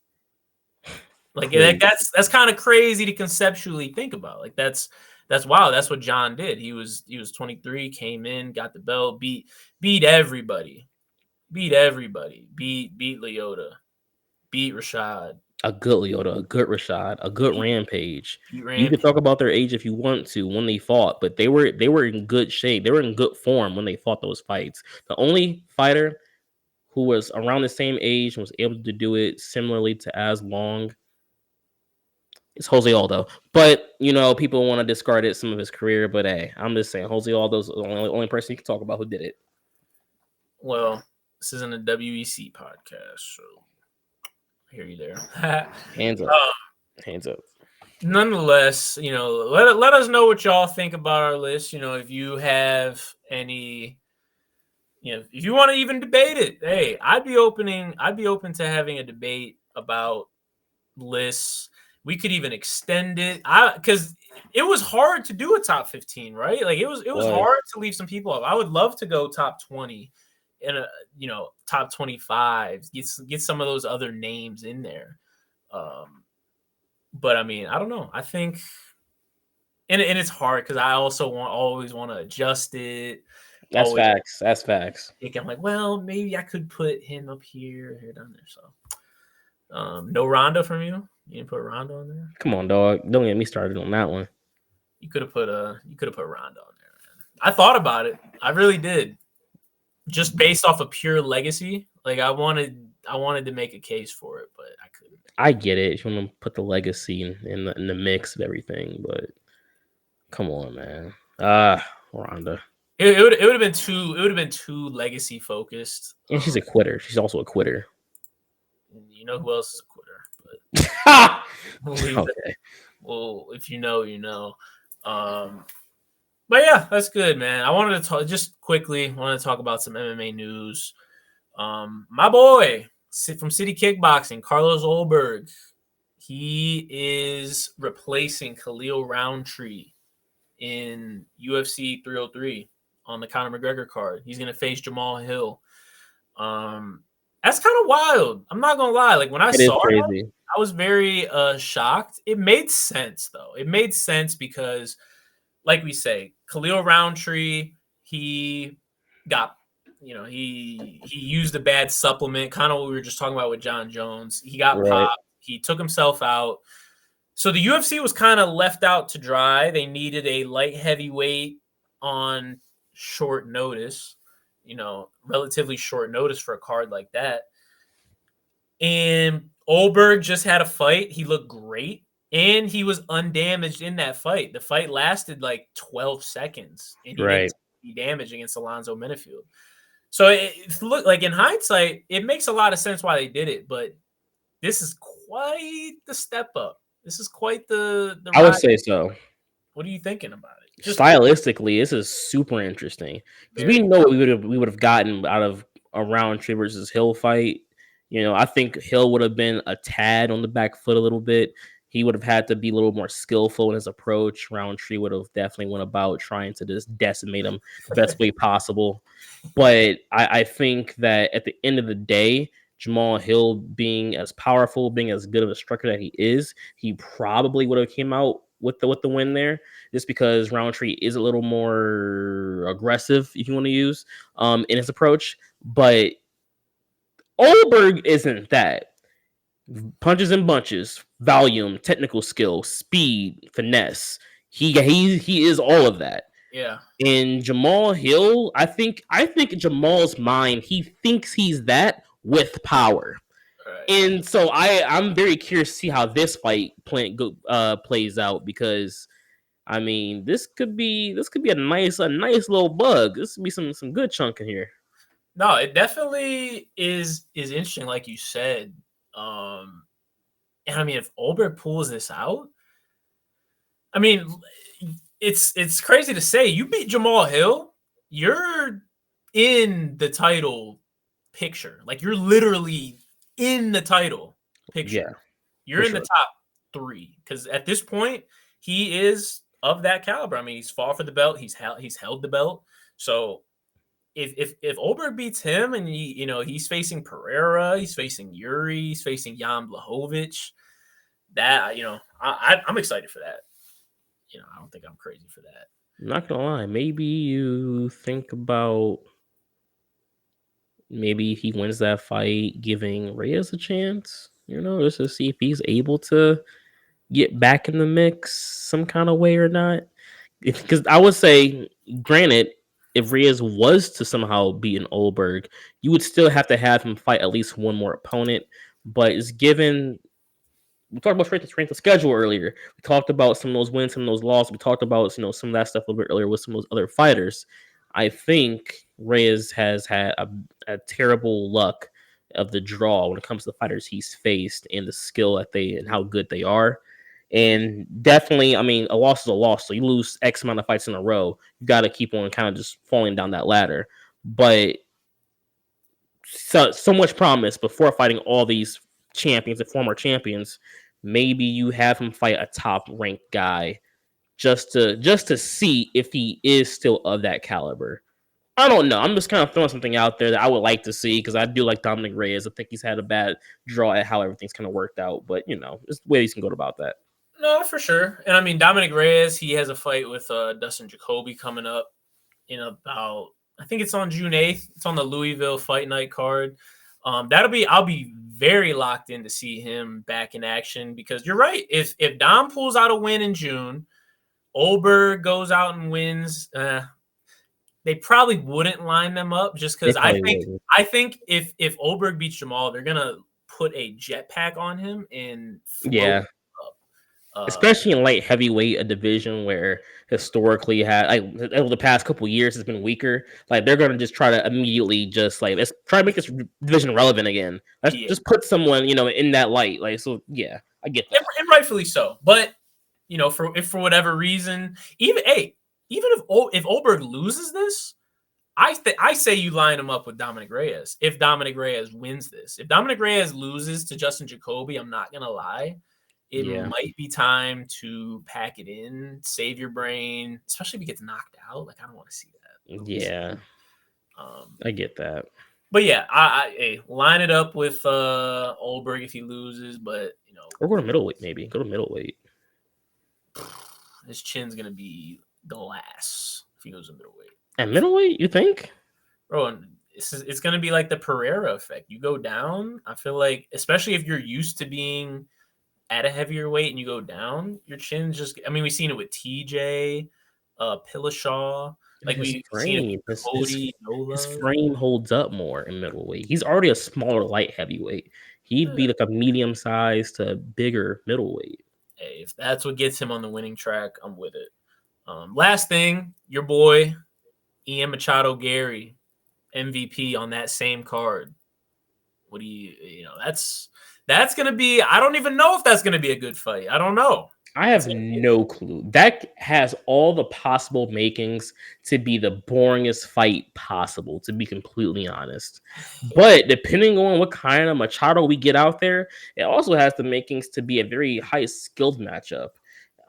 Like that's kind of crazy to conceptually think about. Like that's wow. That's what John did. He was 23, came in, got the belt, beat everybody, beat Leota, beat Rashad, A good Leota, a good Rashad, a good beat, Rampage. beat You could Rampage. talk about their age if you want to when they fought, but they were in good shape. They were in good form when they fought those fights. The only fighter who was around the same age and was able to do it similarly to as long is Jose Aldo. But people want to discard some of his career. But hey, I'm just saying Jose Aldo's the only person you can talk about who did it. Well, this isn't a WEC podcast, so I hear you there. Hands up. Hands up. Nonetheless, let us know what y'all think about our list. If you have any, if you want to even debate it, hey, I'd be open to having a debate about lists. We could even extend it. Because it was hard to do a top 15, right? Like it was hard to leave some people up. I would love to go top 20 and top 25, get some of those other names in there. But I mean, I don't know. I think, and it's hard because I also always want to adjust it. That's facts. That's facts. I'm like, well, maybe I could put him up here, down there. So, no Ronda from you. You didn't put Ronda on there. Come on, dog. Don't get me started on that one. You could have put Ronda on there, man. I thought about it. I really did. Just based off of pure legacy, like I wanted to make a case for it, but I couldn't. I get it. If you want to put the legacy in the mix of everything, but come on, man. Ronda. It would have been too. It would have been too legacy focused. And she's a quitter. She's also a quitter. You know who else is a quitter? But okay. Well, if you know, you know. But yeah, that's good, man. I wanted to talk just quickly. Wanted to talk about some MMA news. My boy from City Kickboxing, Carlos Olberg, he is replacing Khalil Roundtree in UFC 303 on the Conor McGregor card. He's going to face Jamal Hill. That's kind of wild. I'm not going to lie. Like when I saw it, I was very shocked. It made sense though. It made sense because like we say, Khalil Roundtree, he got, he used a bad supplement, kind of what we were just talking about with John Jones. He got popped. He took himself out. So the UFC was kind of left out to dry. They needed a light heavyweight on short notice, relatively short notice for a card like that. And Olberg just had a fight. He looked great. And he was undamaged in that fight. The fight lasted like 12 seconds. And he didn't be damaged against Alonzo Menifield. So it looked like in hindsight, it makes a lot of sense why they did it. But this is quite the step up. This is quite the I would say so. What are you thinking about it? Just stylistically, this is super interesting because we know what we would have gotten out of a Roundtree versus Hill fight. I think Hill would have been a tad on the back foot a little bit. He would have had to be a little more skillful in his approach. Roundtree would have definitely went about trying to just decimate him the best way possible. But I think that at the end of the day, Jamal Hill being as powerful, being as good of a striker that he is, he probably would have came out with the win there, just because Roundtree is a little more aggressive, if you want to use, in his approach. But Olberg isn't that. Punches and bunches, volume, technical skill, speed, finesse. He is all of that. Yeah. And Jamal Hill, I think Jamal's mind, he thinks he's that with power. Right. And so I'm very curious to see how this fight plays out, because I mean, this could be a nice little bug. This could be some good chunk in here. No, it definitely is interesting, like you said. And I mean, if Olberg pulls this out, I mean, it's crazy to say. You beat Jamal Hill, you're in the title picture. Like you're literally in the title picture. Yeah, you're in the top 3 because at this point he is of that caliber. I mean, he's fought for the belt. He's held the belt. So if Oberg beats him and he's facing Pereira, he's facing Yuri, he's facing Jan Blachowicz, that I'm excited for that. I don't think I'm crazy for that. I'm not gonna lie. Maybe you think about maybe he wins that fight, giving Reyes a chance. Just to see if he's able to get back in the mix some kind of way or not. Because I would say, granted, if Reyes was to somehow beat an Oldberg, you would still have to have him fight at least one more opponent. But it's given. We talked about strength of schedule earlier. We talked about some of those wins, some of those losses. We talked about some of that stuff a little bit earlier with some of those other fighters. I think Reyes has had a terrible luck of the draw when it comes to the fighters he's faced and the skill that they and how good they are. And definitely, I mean, a loss is a loss. So you lose X amount of fights in a row, you got to keep on kind of just falling down that ladder. But so much promise before fighting all these champions and former champions. Maybe you have him fight a top ranked guy just to see if he is still of that caliber. I don't know. I'm just kind of throwing something out there that I would like to see because I do like Dominic Reyes. I think he's had a bad draw at how everything's kind of worked out, but there's ways you can go about that. No, for sure. And I mean, Dominic Reyes, he has a fight with Dustin Jacoby coming up in about, I think it's on June 8th. It's on the Louisville Fight Night card. I'll be very locked in to see him back in action because you're right. If Dom pulls out a win in June, Oberg goes out and wins, they probably wouldn't line them up just because I think if Oberg beats Jamal, they're gonna put a jetpack on him and yeah. Especially in light heavyweight, a division where historically over the past couple years has been weaker. Like they're gonna just try to immediately just let's try to make this division relevant again. Let's just put someone in that light. Like so, yeah, I get that, and rightfully so. But for whatever reason, even if Oberg loses this, I say you line him up with Dominic Reyes. If Dominic Reyes wins this, if Dominic Reyes loses to Justin Jacoby, I'm not gonna lie. It might be time to pack it in, save your brain, especially if he gets knocked out. Like, I don't want to see that. Yeah. I get that. But yeah, I line it up with Oldberg if he loses, but or go to middleweight maybe. Go to middleweight. His chin's gonna be the last if he goes to middleweight. At middleweight, you think? Bro, it's gonna be like the Pereira effect. You go down, I feel like, especially if you're used to being at a heavier weight and you go down, your chin's just. I mean, we've seen it with TJ, Pillashaw. Like we've seen it with Cody. His frame holds up more in middleweight. He's already a smaller light heavyweight. He'd be like a medium size to bigger middleweight. Hey, if that's what gets him on the winning track, I'm with it. Last thing, your boy Ian Machado Gary, MVP on that same card. What do you that's going to be, I don't even know if that's going to be a good fight. I don't know. I have no clue. That has all the possible makings to be the boringest fight possible, to be completely honest. But depending on what kind of Machado we get out there, it also has the makings to be a very high skilled matchup.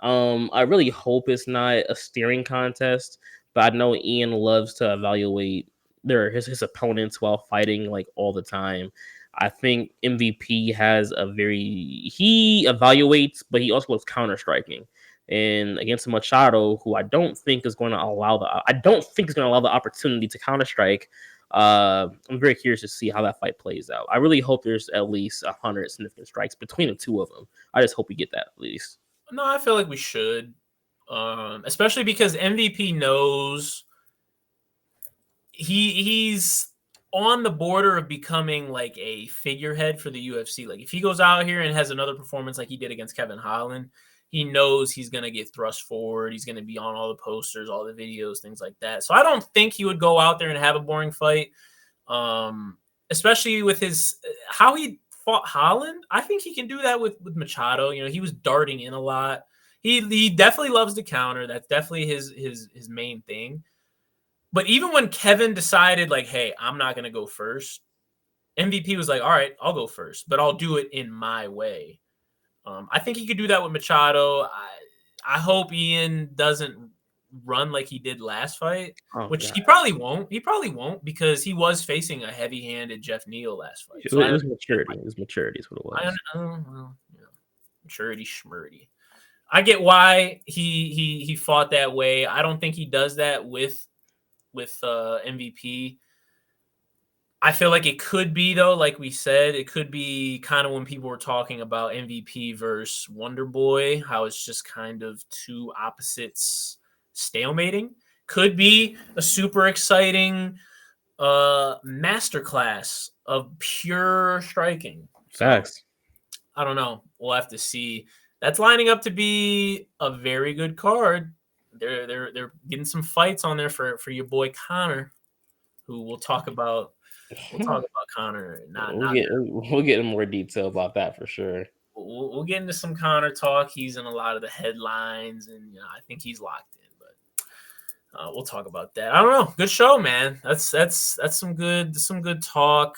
I really hope it's not a steering contest, but I know Ian loves to evaluate his opponents while fighting like all the time. I think MVP has he evaluates, but he also loves counter striking. And against Machado, who I don't think is going to allow the opportunity to counter strike. I'm very curious to see how that fight plays out. I really hope there's at least 100 significant strikes between the two of them. I just hope we get that at least. No, I feel like we should, especially because MVP knows he's on the border of becoming like a figurehead for the UFC. Like if he goes out here and has another performance like he did against Kevin Holland, he knows he's going to get thrust forward. He's going to be on all the posters, all the videos, things like that. So I don't think he would go out there and have a boring fight, especially with how he fought Holland. I think he can do that with Machado. He was darting in a lot. He definitely loves the counter. That's definitely his main thing. But even when Kevin decided, like, hey, I'm not going to go first, MVP was like, all right, I'll go first, but I'll do it in my way. I think he could do that with Machado. I hope Ian doesn't run like he did last fight, Oh which god, he probably won't. He probably won't because he was facing a heavy-handed Jeff Neal last fight. So it was maturity. It was maturity. Is what it was. well, maturity schmurdy. I get why he fought that way. I don't think he does that with MVP. I feel like it could be though, like we said, it could be kind of when people were talking about MVP versus Wonder Boy, how it's just kind of two opposites stalemating. Could be a super exciting masterclass of pure striking. So Facts. I don't know. We'll have to see. That's lining up to be a very good card. They're getting some fights on there for your boy Connor, who we'll talk about. We'll talk about Connor. We'll get in more detail about that for sure. We'll get into some Connor talk. He's in a lot of the headlines, and I think he's locked in. But we'll talk about that. I don't know. Good show, man. That's some good talk.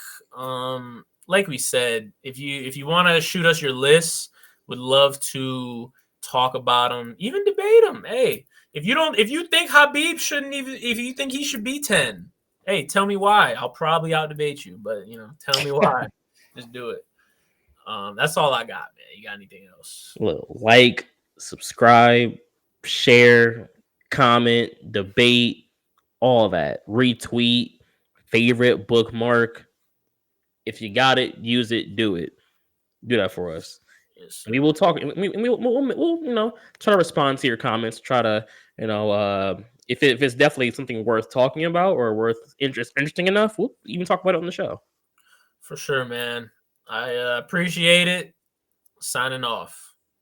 Like we said, if you want to shoot us your lists, would love to talk about them, even debate them. Hey, if you think Habib shouldn't even, if you think he should be 10, hey, tell me why. I'll probably out debate you, but tell me why. Just do it. That's all I got, man. You got anything else? Look, like, subscribe, share, comment, debate, all that. Retweet, favorite, bookmark. If you got it, use it, do it. Do that for us. Yes, We will talk. We'll try to respond to your comments. Try to if it's definitely something worth talking about or worth interesting enough, we'll even talk about it on the show. for sure, man. I appreciate it. Signing off.